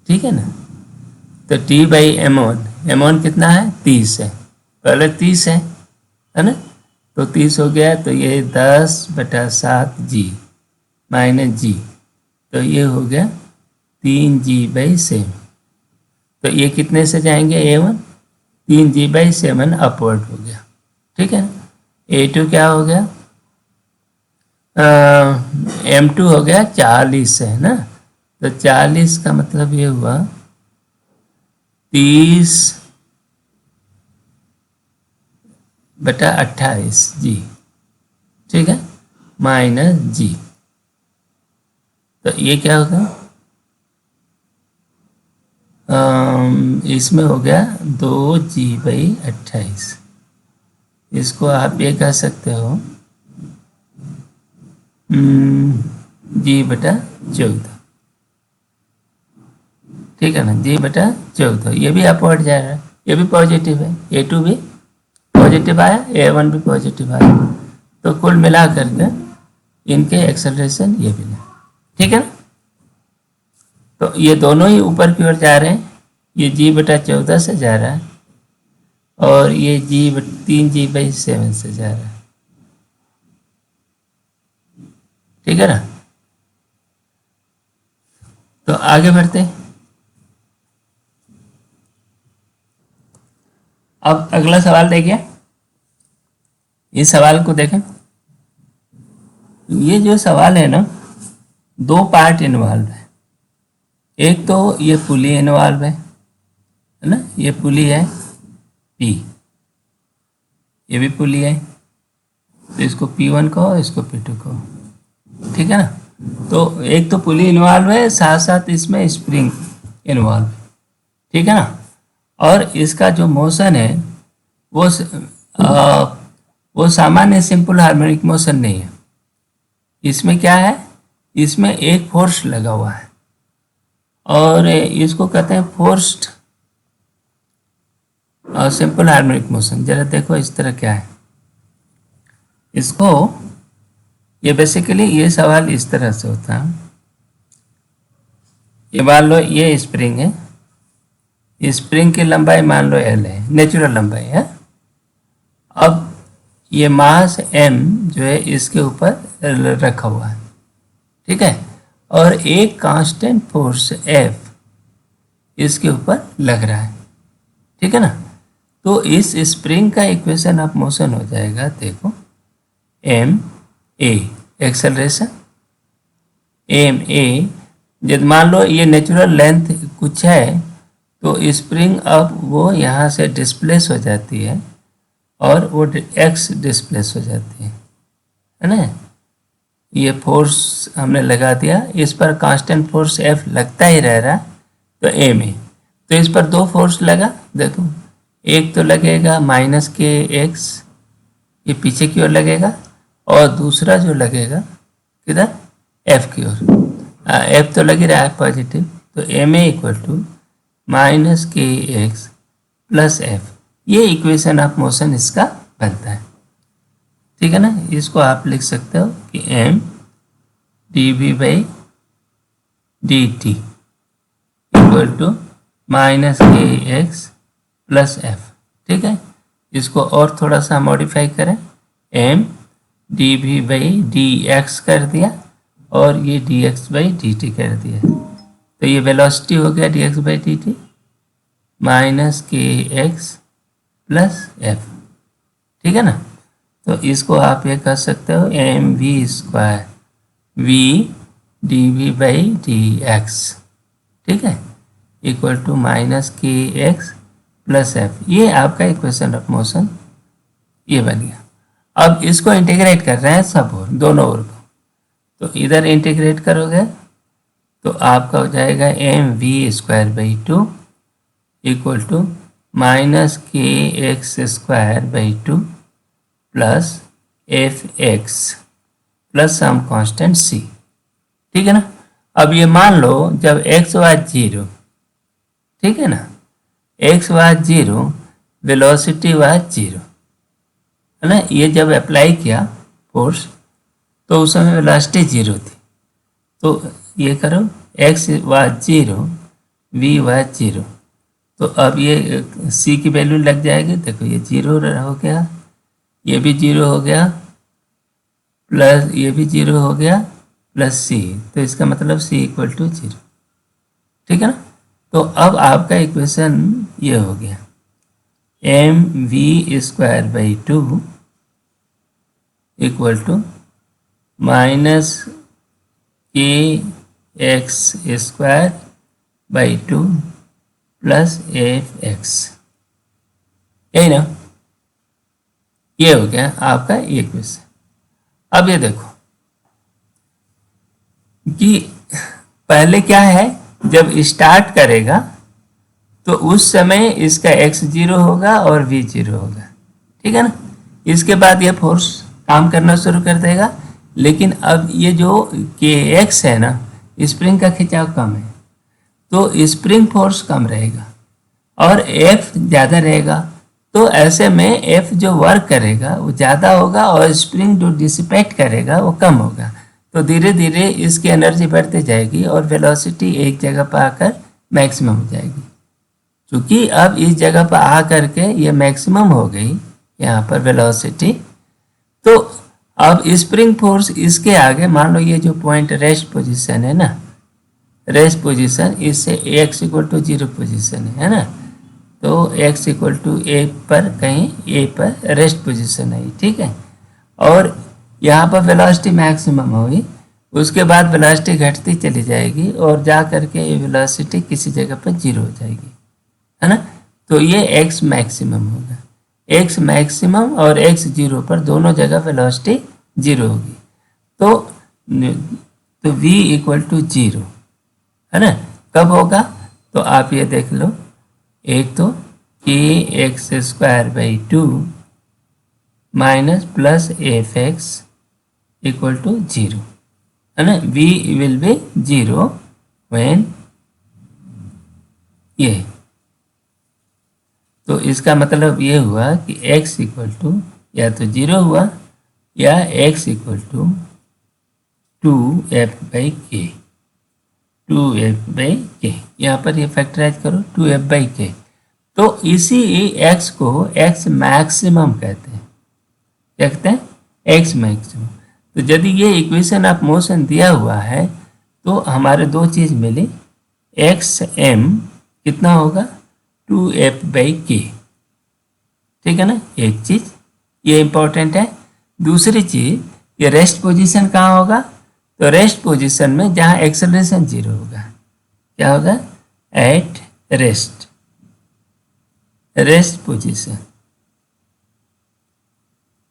ठीक है ना। तो T/m1 कितना है 30 है, पहले 30 है ना, तो 30 हो गया, तो ये 10/7G - G, तो ये हो गया 3G/7, तो ये कितने से जाएंगे A1 3G/7 अपवर्ड हो गया, ठीक है। A2 क्या हो गया, M2 हो गया 40 है ना, तो 40 का मतलब ये हुआ 30/28G, ठीक है, -G, तो ये क्या होगा, इसमें हो गया 2G/28, इसको आप ये कह सकते हो G/14, ठीक है ना, G/14, ये भी अपवर्ड जा रहा है, ये भी पॉजिटिव है, A2 भी पॉजिटिव आया, A1 भी पॉजिटिव आया, तो कुल मिला करके इनके एक्सेलरेशन ये भी है, ठीक है ना। तो ये दोनों ही ऊपर की ओर जा रहे हैं, ये G/14 से जा रहा है और ये 3G/7 से जा रहा है, ठीक है ना। तो आगे बढ़ते हैं, अब अगला सवाल देखिए, इस सवाल को देखें, ये जो सवाल है ना, 2 पार्ट इन्वॉल्व है, एक तो ये पुली इन्वॉल्व है ना, ये पुली है P, ये भी पुली है, तो इसको P1 कहो, इसको P2 कहो, ठीक है ना। तो एक तो पुली इन्वॉल्व है, साथ साथ इसमें स्प्रिंग इन्वॉल्व है, ठीक है ना। और इसका जो मोशन है वो सामान्य सिंपल हार्मोनिक मोशन नहीं है, इसमें क्या है, इसमें एक फोर्स लगा हुआ है, और इसको कहते हैं फोर्स्ड और सिंपल हार्मोनिक मोशन। जरा देखो इस तरह क्या है इसको, ये बेसिकली ये सवाल इस तरह से होता है। ये मान लो ये स्प्रिंग है, स्प्रिंग की लंबाई मान लो L है, नेचुरल लंबाई है। अब ये मास M जो है इसके ऊपर रखा हुआ है, ठीक है, और एक कांस्टेंट फोर्स F इसके ऊपर लग रहा है, ठीक है ना। तो इस स्प्रिंग का इक्वेशन ऑफ मोशन हो जाएगा, देखो M A acceleration, M A जब मान लो ये नेचुरल लेंथ कुछ है तो स्प्रिंग अब वो यहाँ से डिस्प्लेस हो जाती है और वो एक्स डिस्प्लेस हो जाती है ना। ये फोर्स हमने लगा दिया, इस पर कांस्टेंट फोर्स एफ लगता ही रह रहा, तो एम ए, तो इस पर दो फोर्स लगा, देखो एक तो लगेगा माइनस के एक्स, ये पीछे की ओर लगेगा, और दूसरा जो लगेगा किधर एफ की ओर, एफ तो लग ही रहा है पॉजिटिव, तो M A equal to minus के एक्स प्लस एफ, ये इक्वेशन ऑफ मोशन इसका बनता है, ठीक है ना। इसको आप लिख सकते हो कि M D V by D T equal to minus के एक्स प्लस एफ, ठीक है। इसको और थोड़ा सा मॉडिफाई करें, M D V by D X कर दिया और ये D X by D T कर दिया, तो ये वेलोसिटी हो गया D X by D T minus के एक्स प्लस एफ, ठीक है ना। तो इसको आप ये कर सकते हो M we square V D V by D X, ठीक है, इक्वल टू माइनस के एक्स प्लस एफ, ये आपका इक्वेशन ऑफ मोशन ये बन गया। अब इसको इंटीग्रेट कर रहे हैं सब ओर, दोनों ओर को, तो इधर इंटीग्रेट करोगे तो आपका हो जाएगा M we square by two equal to minus के x square by two plus F X plus some constant C, ठीक है ना। अब ये मान लो जब एक्स वाज 0, ठीक है ना, एक्स वाज 0, वेलोसिटी वाज 0, है ना। ये जब अप्लाई किया फोर्स तो उस समय वेलोसिटी 0 थी, तो ये करो एक्स वाज 0 वी वाज 0, तो अब ये सी की वैल्यू लग जाएगी, देखो ये 0 हो गया, ये भी 0 हो गया, प्लस ये भी 0 हो गया प्लस सी, तो इसका मतलब सी इक्वल टू 0, ठीक है ना। तो अब आपका इक्वेशन ये हो गया m we square by two equal to minus के x square by two plus F x, यही ना, ये हो गया आपका इक्वेशन। अब ये देखो कि पहले क्या है, जब स्टार्ट करेगा तो उस समय इसका x 0 होगा और v 0 होगा, ठीक है ना। इसके बाद ये फोर्स काम करना शुरू कर देगा, लेकिन अब ये जो kx है ना, स्प्रिंग का खिंचाव कम है तो स्प्रिंग फोर्स कम रहेगा और f ज़्यादा रहेगा, तो ऐसे में f जो वर्क करेगा वो ज़्यादा होगा और स्प्रिंग जो डिसिपेट करेगा वो कम होगा, तो धीरे धीरे इसकी एनर्जी बढ़ती जाएगी और वेलोसिटी एक जगह पर आकर मैक्सिमम हो जाएगी। क्योंकि अब इस जगह पर आ करके ये मैक्सिमम हो गई यहाँ पर वेलोसिटी, तो अब स्प्रिंग फोर्स इसके आगे, मान लो ये जो पॉइंट रेस्ट पोजीशन है ना, रेस्ट पोजीशन, इससे x इक्वल टू 0 पोजीशन है ना, तो x इक्वल टू ए पर कहीं ए पर रेस्ट पोजीशन है, ठीक है। और यहाँ पर वेलोसिटी मैक्सिमम होगी, उसके बाद वेलोसिटी घटती चली जाएगी और जा करके ये वेलोसिटी किसी जगह पर 0 हो जाएगी, है ना। तो ये x मैक्सिमम होगा, x मैक्सिमम और x 0 पर दोनों जगह वेलोसिटी 0 होगी, तो v इक्वल टू 0, है ना। कब होगा तो आप ये देख लो, एक तो K x square by two minus plus F X equal to 0, है ना। v विल बी 0 व्हेन ये। तो इसका मतलब ये हुआ कि x इक्वल टू या तो 0 हुआ या x equal to 2f/k, 2f/k। यहाँ पर ये फैक्टराइज करो 2f/k। तो इसी x को x मैक्सिमम कहते हैं। क्या कहते हैं? x maximum. तो यदि ये इक्वेशन ऑफ मोशन दिया हुआ है तो हमारे दो चीज़ मिली, xm कितना होगा 2f/k, ठीक है ना, एक चीज़ ये इम्पोर्टेंट है। दूसरी चीज़, ये रेस्ट पोजीशन कहाँ होगा? तो रेस्ट पोजीशन में जहाँ एक्सेलरेशन 0 होगा। क्या होगा? At rest, rest position.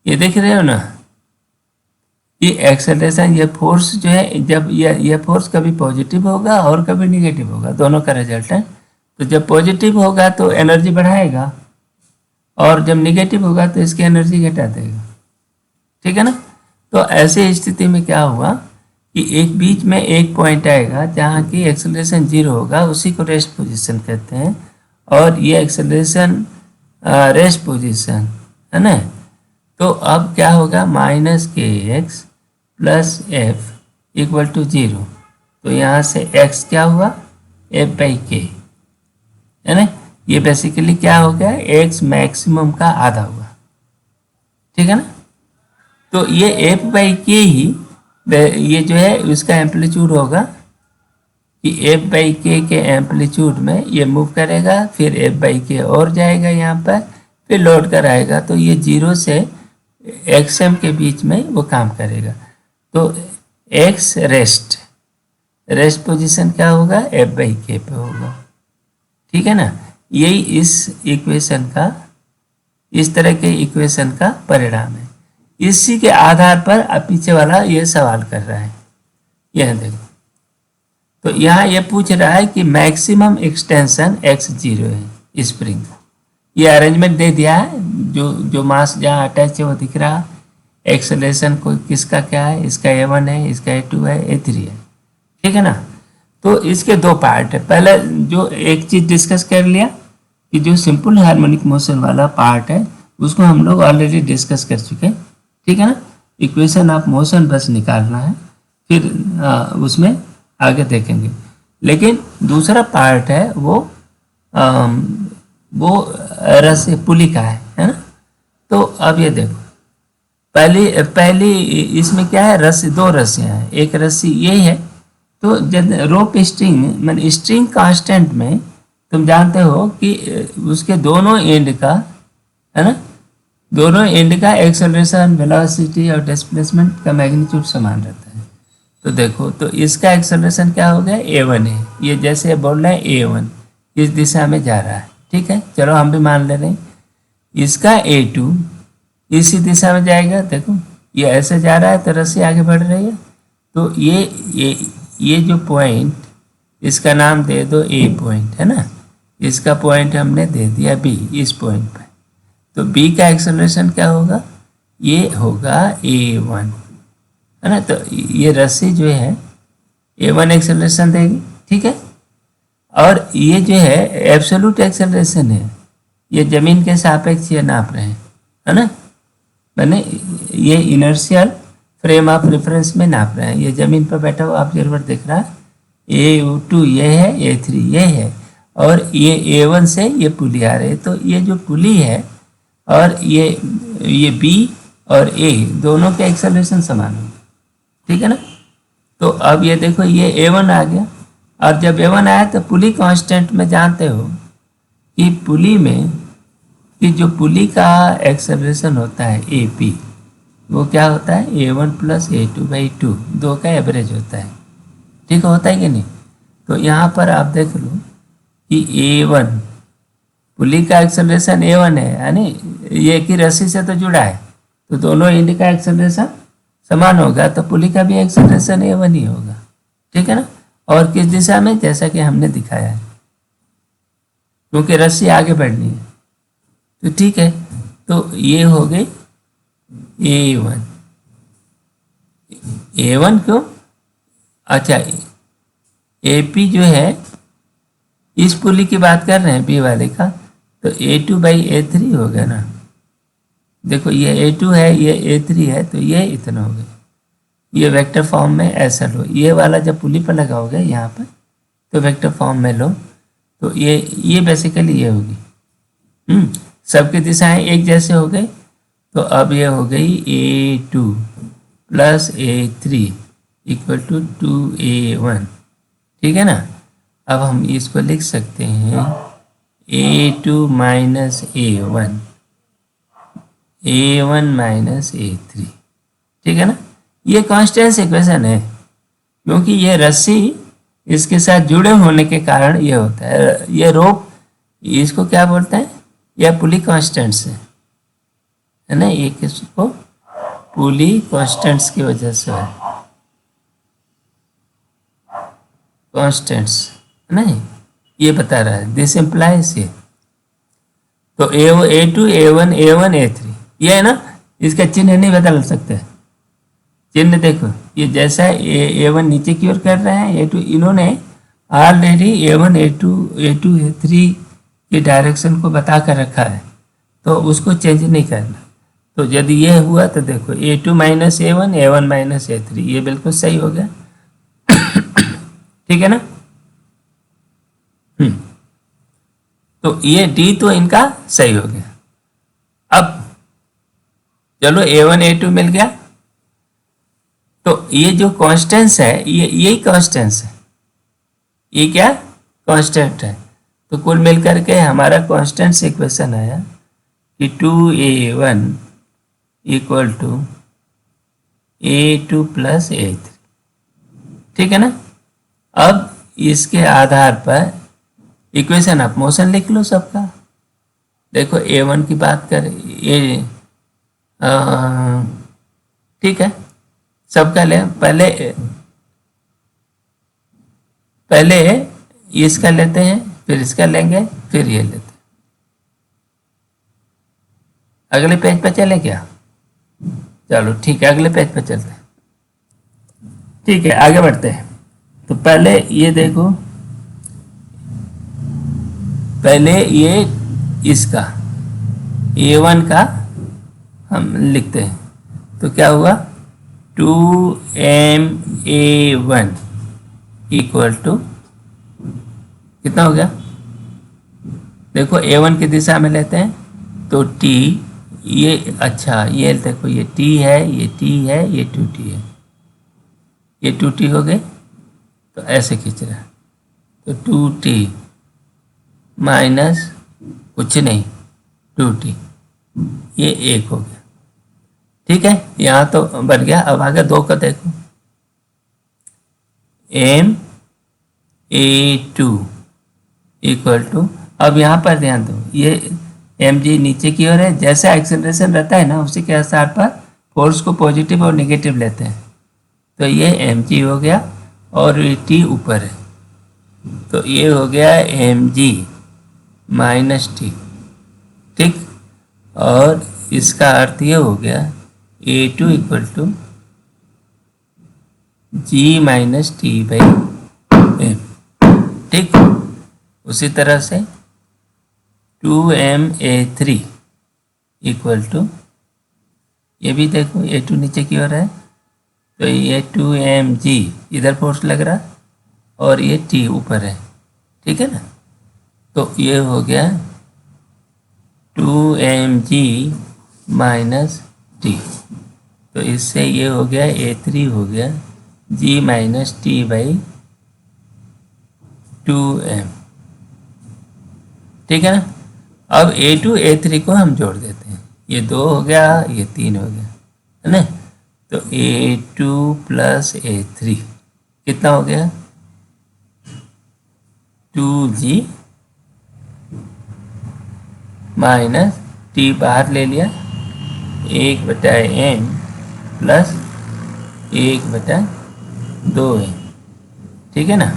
ये देख रहे हो ना, ये एक्सेलरेशन, ये फोर्स जो है, जब ये फोर्स कभी पॉजिटिव होगा और कभी निगेटिव होगा, दोनों का रिजल्ट है। तो जब पॉजिटिव होगा तो एनर्जी बढ़ाएगा और जब निगेटिव होगा तो इसकी एनर्जी घटा देगा, ठीक है ना। तो ऐसे स्थिति में क्या हुआ कि एक बीच में एक पॉइंट आएगा जहाँ की एक्सेलरेशन 0 होगा, उसी को रेस्ट पोजीशन कहते हैं। और ये एक्सेलरेशन रेस्ट पोजीशन है ना। तो अब क्या होगा? -kx + f = 0। तो यहाँ से x क्या हुआ? f/k, है ना। ये बेसिकली क्या हो गया? x मैक्सिमम का आधा हुआ, ठीक है ना। तो ये f/k ही ये जो है उसका एम्पलीट्यूड होगा कि f/k के एम्पलीट्यूड में ये मूव करेगा, फिर f/k और जाएगा यहाँ पर, फिर लौट कर आएगा। तो ये 0 से xm के बीच में वो काम करेगा। तो x रेस्ट, रेस्ट पोजीशन क्या होगा? f/k पे होगा, ठीक है ना। यही इस इक्वेशन का, इस तरह के इक्वेशन का परिणाम है। इसी के आधार पर अब पीछे वाला ये सवाल कर रहा है, यह देखो। तो यहाँ ये पूछ रहा है कि मैक्सिमम एक्सटेंशन x0 है स्प्रिंग का। ये अरेंजमेंट दे दिया है, जो मास जहाँ अटैच है वो दिख रहा। एक्सेलरेशन को किसका क्या है? इसका a1 है, इसका a2 है, a3 है, ठीक है ना। तो इसके दो पार्ट है। पहले जो एक चीज़ डिस्कस कर लिया कि जो सिंपल हार्मोनिक मोशन वाला पार्ट है उसको हम लोग ऑलरेडी डिस्कस कर चुके हैं, ठीक है ना। इक्वेशन ऑफ मोशन बस निकालना है, फिर उसमें आगे देखेंगे। लेकिन दूसरा पार्ट है वो रस्सी पुली का है ना। तो अब ये देखो, पहली इसमें क्या है? रस्सी, दो रस्सियाँ हैं। एक रस्सी ये है, तो जब रोप स्ट्रिंग मान स्ट्रिंग कांस्टेंट में तुम जानते हो कि उसके दोनों एंड का, है ना, दोनों एंड का एक्सेलरेशन, वेलोसिटी और डिस्प्लेसमेंट का मैग्नीट्यूड समान रहता है। तो देखो, तो इसका एक्सेलरेशन क्या हो गया? a1 है। ये जैसे बोल रहे हैं a1 इस दिशा में जा रहा है, ठीक है, चलो हम भी मान ले रहे हैं। इसका a2 इसी दिशा में जाएगा। देखो ये ऐसे जा रहा है तो रस्सी आगे बढ़ रही है। तो ये जो पॉइंट, इसका नाम दे दो a पॉइंट, है ना। इसका पॉइंट हमने दे दिया b, इस पॉइंट पर। तो b का एक्सेलरेशन क्या होगा? ये होगा a1, है ना। तो ये रस्सी जो है a1 एक्सेलरेशन देगी, ठीक है। और ये जो है एब्सोल्यूट एक्सेलरेशन है, ये जमीन के सापेक्ष ये नाप रहे हैं, है ना। मैंने ये इनर्शियल फ्रेम ऑफ रेफरेंस में नाप रहे हैं। ये जमीन पर बैठा हुआ ऑब्जर्वर दिख रहा है, a2 ये है, a3 ये है, और ये a1 से ये पुली आ रही है। तो ये जो पुली है और ये b और a दोनों के एक्सेलरेशन समान होंगे, ठीक है ना। तो अब ये देखो, ये a1 आ गया, और जब a1 आया तो पुली कांस्टेंट में जानते हो कि पुली में कि जो पुली का एक्सेलरेशन होता है AP, वो क्या होता है? a1 + a2/2, दो का एवरेज होता है, ठीक होता है कि नहीं। तो यहाँ पर आप देख लो कि a1 पुली का एक्सेलरेशन a1 है, यानी ये कि रस्सी से तो जुड़ा है, तो दोनों एंड का एक्सेलरेशन समान होगा, तो पुली का भी एक्सेलरेशन a1 ही होगा, ठीक है ना। और किस दिशा में? जैसा कि हमने दिखाया है, क्योंकि रस्सी आगे बढ़नी है। तो ठीक है, तो ये हो गई a1। a1 क्यों? अच्छा, AP जो है इस पुली की बात कर रहे हैं बी वाले का, तो A2/A3 हो गया ना। देखो ये A2 है, ये A3 है, तो ये इतना हो गया। ये वेक्टर फॉर्म में ऐसा लो, ये वाला जब पुली पर लगाओगे यहाँ पर तो वेक्टर फॉर्म में लो, तो ये बेसिकली ये होगी। सबकी दिशाएं एक जैसे हो गई, तो अब ये हो गई A2 + A3 = 2A1। ठीक है ना। अब हम इसको लिख सकते हैं A2 - A1, A1 - A3। ठीक है ना। ये कॉन्स्टेंट इक्वेशन है, क्योंकि ये रस्सी इसके साथ जुड़े होने के कारण ये होता है। ये रोप, इसको क्या बोलते हैं, यह पुली कॉन्स्टेंट्स है ना। ये किसको पुली कॉन्स्टेंट्स की वजह से है, कॉन्स्टेंट्स नहीं, ये बता रहा है, दिस इम्प्लाइज ये। तो A2 A1 A1 A3 ये है ना, इसका चिन्ह नहीं बदल सकते। चिन्ह देखो, ये जैसा A1 नीचे की ओर कर रहे हैं, A2 इन्होंने already A1 A2 A2 A3 की डायरेक्शन को बता कर रखा है, तो उसको चेंज नहीं करना। तो यदि ये हुआ तो देखो A2 - A1 A1 - A3 ये बिल्कुल सही हो गया। ठीक है ना। तो ये D तो इनका सही हो गया। अब चलो A1 A2 मिल गया, तो ये जो कांस्टेंट्स है ये यही कांस्टेंट्स है, ये क्या कांस्टेंट है। तो कुल मिलकर के हमारा कांस्टेंट्स इक्वेशन आया कि 2A1 = A2 + A3। ठीक है ना। अब इसके आधार पर इक्वेशन ऑफ मोशन लिख लो सबका। देखो A1 की बात करें, ये ठीक है, सबका ले। पहले इसका लेते हैं, फिर इसका लेंगे, फिर ये लेते हैं। अगले पेज पे चले क्या? चलो ठीक है, अगले पेज पे चलते हैं। ठीक है, आगे बढ़ते हैं। तो पहले ये देखो, पहले ये इसका A1 का हम लिखते हैं, तो क्या हुआ 2MA1 = कितना हो गया। देखो A1 की दिशा में लेते हैं तो T, ये अच्छा ये देखो ये T है, ये T है, ये 2T है, ये 2T हो गए, तो ऐसे खींच रहा है, तो 2T माइनस कुछ नहीं 2T, ये 1 हो गया। ठीक है, यहाँ तो बन गया। अब आगे 2 का देखो, MA2 = अब यहाँ पर ध्यान दो, ये mg नीचे की ओर है, जैसा एक्सेलरेशन रहता है ना उसी के आधार पर फोर्स को पॉजिटिव और नेगेटिव लेते हैं। तो ये mg हो गया और ये t ऊपर है, तो ये हो गया mg - t। ठीक, और इसका अर्थ ये हो गया A2 = g - t/m। ठीक, उसी तरह से 2MA3 = ये भी देखो A2 नीचे की ओर है, तो ये 2mg इधर फोर्स लग रहा और ये t ऊपर है। ठीक है ना, तो ये हो गया 2mg - t। तो इससे ये हो गया A3 हो गया g - t/2m। ठीक है ना। अब A2 A3 को हम जोड़ देते हैं, ये 2 हो गया, ये 3 हो गया, है ना। तो A2 + A3 कितना हो गया 2g माइनस t बाहर ले लिया, 1/m + 1/2m। ठीक है ना।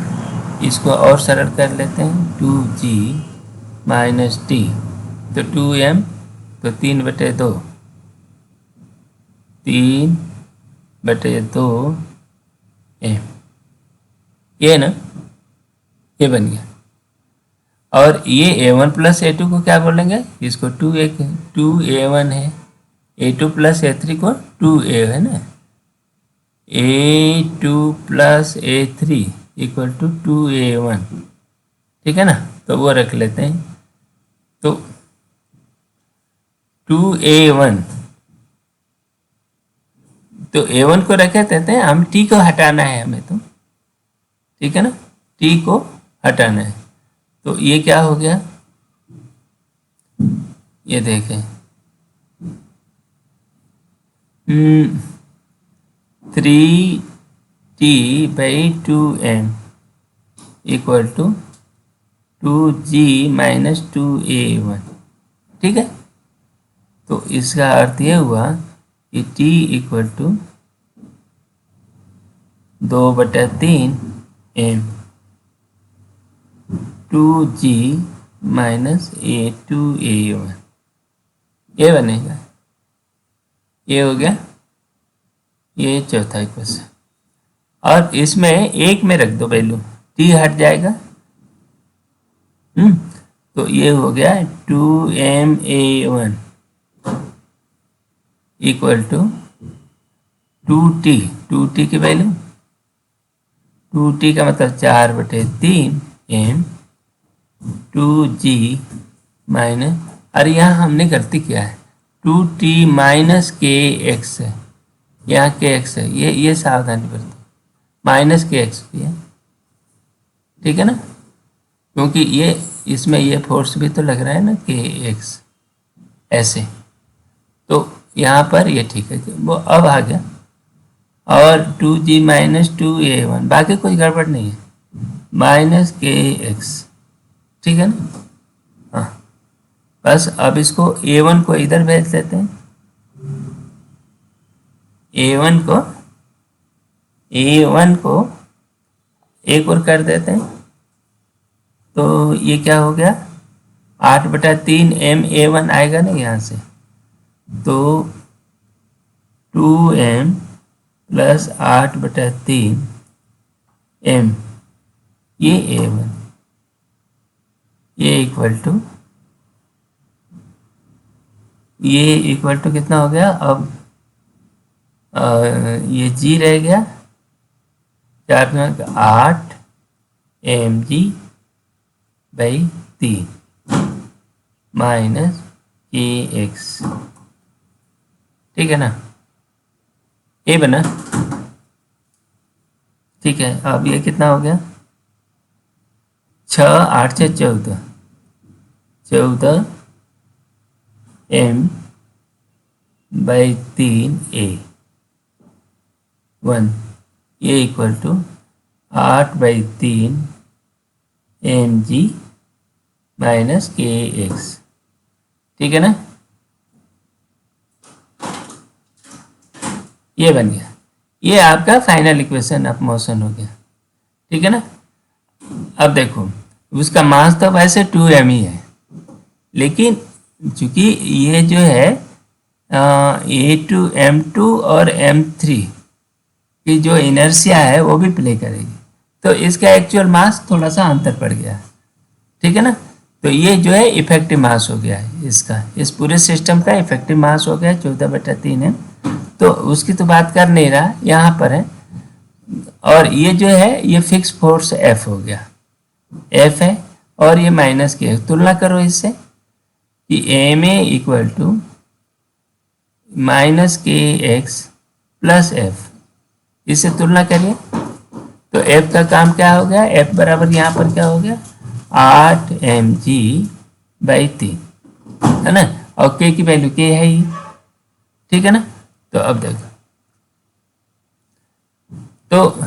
इसको और सरल कर लेते हैं, 2g - t, तो 2m, तो 3/2, 3/2m, ये ना, ये बन गया। और ये A1 प्लस A2 को क्या बोलेंगे, इसको 2A1 है, A2 प्लस A3 को 2A है ना, A2 plus A3 equal to 2A1, ठीक है ना। तो वो रख लेते हैं। तो 2A1, तो A1 को रखे देते हैं, हम T को हटाना है हमें, तो ठीक है ना, T को हटाना है। तो ये क्या हो गया, ये देखें, 3T/2M equal to 2G minus 2A1, ठीक है। तो इसका अर्थ ये हुआ कि T equal to 2/3M 2G minus A2A1, ये बनेगा, ये हो गया, ये चौथा इक्वेशन। और इसमें एक में रख दो वैल्यू, T हट जाएगा, तो ये हो गया 2MA1 इक्वल टू 2T की वैल्यू, 2T का मतलब 4/3M 2G माइनस, अरे यहाँ हमने गलती किया है, 2T माइनस KX है, यहाँ KX है, ये सावधानी बरतो, माइनस KX भी है, ठीक है ना, क्योंकि ये इसमें ये फोर्स भी तो लग रहा है ना KX ऐसे, तो यहाँ पर ये ठीक है, वो अब आ गया। और 2G माइनस 2A1, बाकी कुछ गड़बड़ नहीं है, माइनस KX, ठीक है ना। हाँ, बस अब इसको A1 को इधर भेज देते हैं, A1 को एक और कर देते हैं, तो ये क्या हो गया, 8/3M A1 आएगा ना यहाँ से, तो 2M प्लस 8/3M ये A1, ये इक्वल टू कितना हो गया, अब ये G रह गया, 8mg/3 माइनस KX, ठीक है ना, ये बना, ठीक है। अब ये कितना हो गया, 6 8 से 14 M/3A1 ये equal to 8/3mg minus KX, ठीक है ना, ये बन गया, ये आपका फाइनल इक्वेशन ऑफ मोशन हो गया, ठीक है ना। अब देखो, उसका मास तो वैसे 2m ही है, लेकिन चूंकि ये जो है A2 M2 और M3 की जो इनर्शिया है वो भी प्ले करेगी, तो इसका एक्चुअल मास थोड़ा सा अंतर पड़ गया, ठीक है ना। तो ये जो है इफेक्टिव मास हो गया है इसका, इस पूरे सिस्टम का इफेक्टिव मास हो गया 14/3M, तो उसकी तो बात कर नहीं रहा, यहाँ पर है। और ये जो है ये फिक्स फोर्स F हो गया, F है, और ये माइनस के, तुलना करो इससे कि MA equal to minus KX plus F, इससे तुलना करिए, तो F का काम क्या हो गया, F बराबर यहाँ पर क्या हो गया, 8mg/3 है ना, और K की वैल्यू K है ही, ठीक है ना। तो अब देखो, तो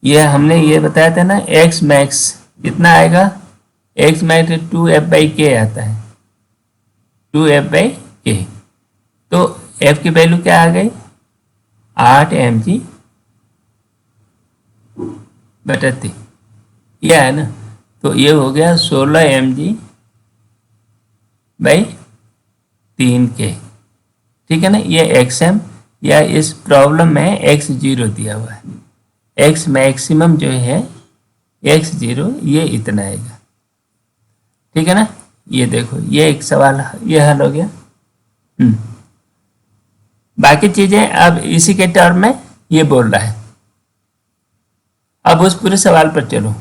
ये हमने ये बताया था ना, X मैक्स कितना आएगा, X मैक्स 2F/K आता है, 2F/K, तो F की वैल्यू क्या आ गई, 8mg/3, ये है ना, तो ये हो गया 16mg/3K, ठीक है ना। ये XM, या इस प्रॉब्लम में X0 दिया हुआ है, X मैक्सिमम जो है X0 ये इतना आएगा, ठीक है ना। ये देखो, ये एक सवाल ये हल हो गया। बाकी चीजें अब इसी के टर्म में ये बोल रहा है। अब उस पूरे सवाल पर चलो।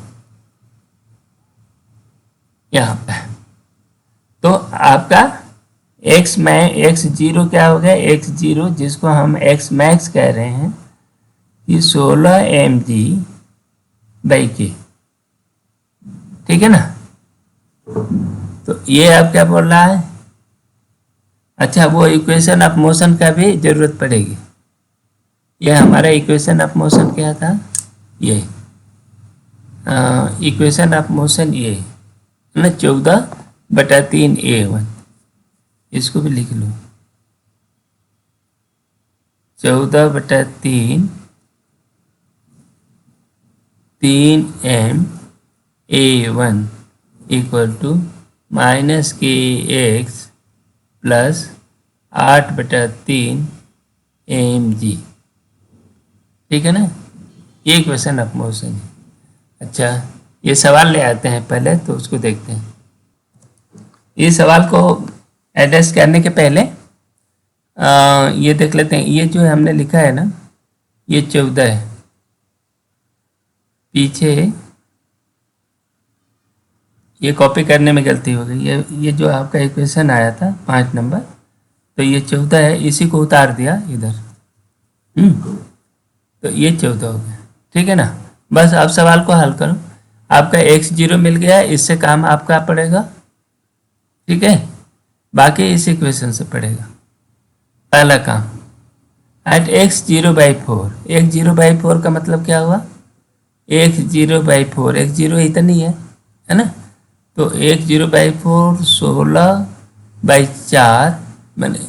यहाँ पे तो आपका एक्स जीरो क्या हो गया, एक्स जीरो जिसको हम एक्स मैक्स कह रहे हैं, ये 16 mg/k, ठीक है ना। तो ये अब क्या बोल रहा है, अच्छा वो इक्वेशन ऑफ मोशन का भी जरूरत पड़ेगी। ये हमारा इक्वेशन ऑफ मोशन क्या था, ये इक्वेशन ऑफ मोशन ये है ना, 14/3A1, इसको भी लिख लो, 14/3A1 equal to -kx plus 8/3 mg, ठीक है ना। ये इक्वेशन ऑफ मोशन है। अच्छा ये सवाल ले आते हैं पहले, तो उसको देखते हैं। ये सवाल को एड्रेस करने के पहले ये देख लेते हैं। ये जो हमने लिखा है ना, ये 14 है, पीछे ये कॉपी करने में गलती हो गई। ये जो आपका इक्वेशन आया था 5 नंबर, तो ये 14 है, इसी को उतार दिया इधर। तो ये 14 हो गया, ठीक है ना। बस आप सवाल को हल करो, आपका x0 मिल गया, इससे काम आपका पड़ेगा, ठीक है। बाकी इस इक्वेशन से पड़ेगा। पहला काम एट x0/4, x0/4 का मतलब क्या हुआ, x0/4, x0 इतनी है ना। तो x0/4 16/4 मैंने,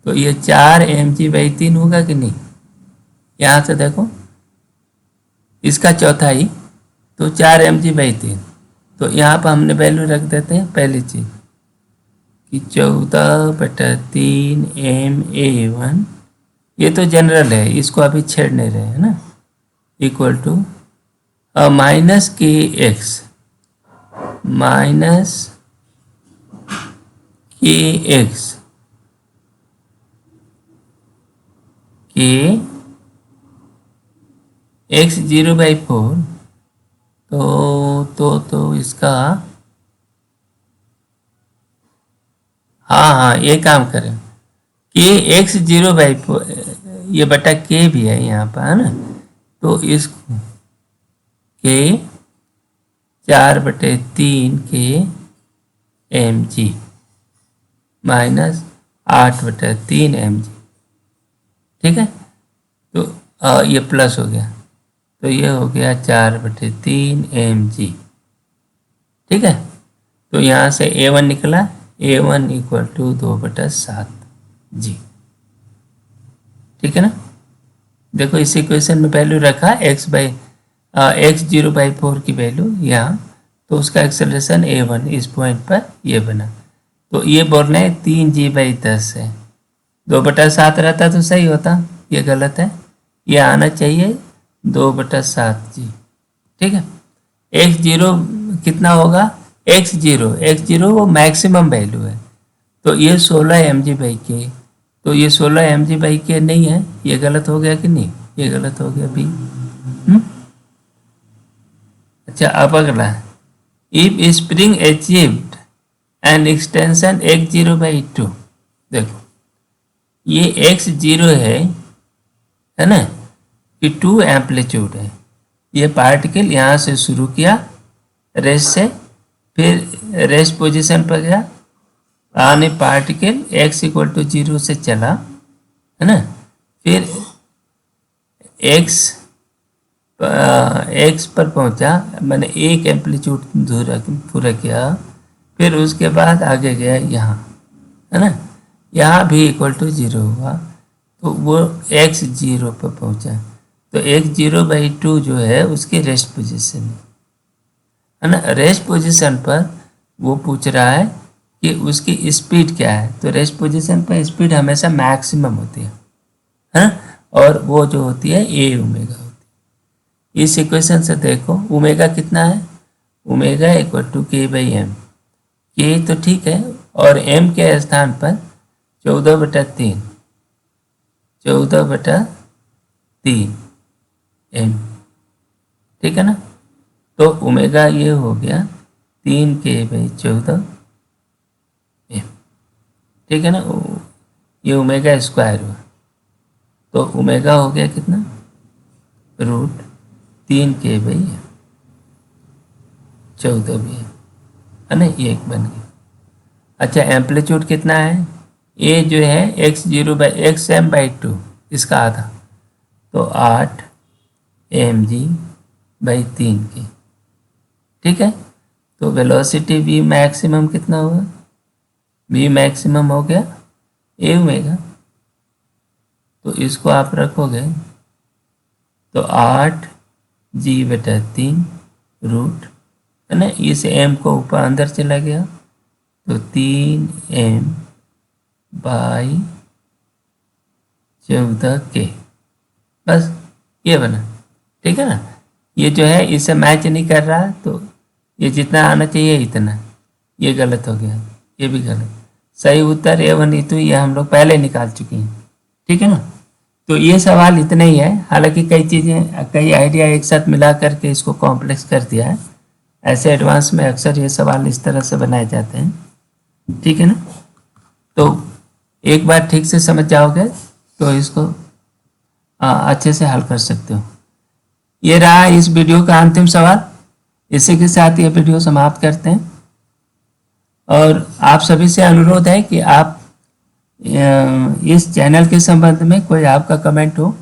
तो ये 4 mg/3 होगा कि नहीं। यहाँ से देखो इसका चौथाई, तो 4 mg/3, तो यहाँ पर हमने वैल्यू रख देते हैं पहली चीज कि 14/3 MA1, ये तो जनरल है, इसको अभी छेड़ नहीं रहे हैं ना, इक्वल टू -kx के x0/4, तो इसका हाँ ये काम करें कि x0/4, ये बटा k भी है यहाँ पर, है ना। तो इसको k 4/3 के mg -8/3 mg, ठीक है। तो ये प्लस हो गया, तो ये हो गया 4/3 mg, ठीक है। तो यहाँ से A1 निकला, A1 इक्वल टू 2/7 g, ठीक है ना। देखो इस इक्वेशन में वैल्यू रखा x0/4 की वैल्यू यहाँ, तो उसका एक्सेलरेशन A1 इस पॉइंट पर ये बना। तो ये बोल रहे हैं 3g/10 है, 2/7 रहता तो सही होता, ये गलत है, ये आना चाहिए 2/7g, ठीक है। x0 कितना होगा, x0 वो मैक्सिमम वैल्यू है, तो ये 16 mg/k, तो ये 16 mg/k नहीं है, ये गलत हो गया कि नहीं, ये गलत हो गया भी। अच्छा अब अगला, if spring achieved an extension x0/2, देखो ये x0 है ना, कि 2 एम्पलीट्यूड है, ये पार्टिकल यहाँ से शुरू किया रेस्ट से, फिर रेस्ट पोजीशन पर गया, आने पार्टिकल x = 0 से चला, है ना, फिर x पर पहुंचा, मैंने एक एम्पलीट्यूड पूरा किया, फिर उसके बाद आगे गया यहाँ, है ना, यहाँ भी = 0 हुआ, तो वो x0 पर पहुंचा। तो x0/2 जो है उसकी रेस्ट पोजीशन है ना। रेस्ट पोजीशन पर वो पूछ रहा है कि उसकी स्पीड क्या है, तो रेस्ट पोजीशन पर स्पीड हमेशा मैक्सिमम होती है ना, और वो जो होती है a ओमेगा होती है। इस इक्वेशन से देखो ओमेगा कितना है, ओमेगा = k/m, के तो ठीक है, और m के स्थान पर 14/3, 14/3 m, ठीक है ना। तो ओमेगा ये हो गया 3K/14 m, ठीक है ना। ये ओमेगा स्क्वायर हुआ, तो ओमेगा हो गया कितना, √3K/14 भी है ना, ये एक बन गया। अच्छा, एम्पलीट्यूड कितना है, ये जो है x0/xm/2 इसका आधा, तो 8 mg/3K, ठीक है। तो वेलोसिटी v मैक्सिमम कितना हुआ, v मैक्सिमम हो गया a ओमेगा, तो इसको आप रखोगे तो 8g/3 रूट, है ना, इस m को ऊपर अंदर चला गया तो 3m/14K, बस ये बना, ठीक है ना। ये जो है इससे मैच नहीं कर रहा, तो ये जितना आना चाहिए इतना, ये गलत हो गया, ये भी गलत। सही उत्तर A1E2 ये हम लोग पहले निकाल चुके हैं, ठीक है ना। तो ये सवाल इतना ही है, हालांकि कई चीज़ें, कई आइडिया एक साथ मिला करके इसको कॉम्प्लेक्स कर दिया है। ऐसे एडवांस में अक्सर ये सवाल इस तरह से बनाए जाते हैं, ठीक है ना। तो एक बार ठीक से समझ जाओगे तो इसको अच्छे से हल कर सकते हो। ये रहा इस वीडियो का अंतिम सवाल। इसी के साथ ये वीडियो समाप्त करते हैं, और आप सभी से अनुरोध है कि आप इस चैनल के संबंध में कोई आपका कमेंट हो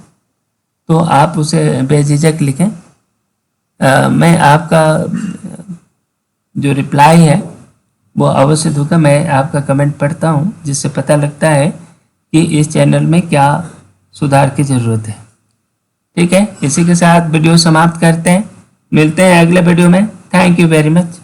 तो आप उसे बेझिझक लिखें। मैं आपका जो रिप्लाई है वो अवश्य दूंगा। मैं आपका कमेंट पढ़ता हूँ, जिससे पता लगता है कि इस चैनल में क्या सुधार की ज़रूरत है, ठीक है। इसी के साथ वीडियो समाप्त करते हैं, मिलते हैं अगले वीडियो में। Thank you very much.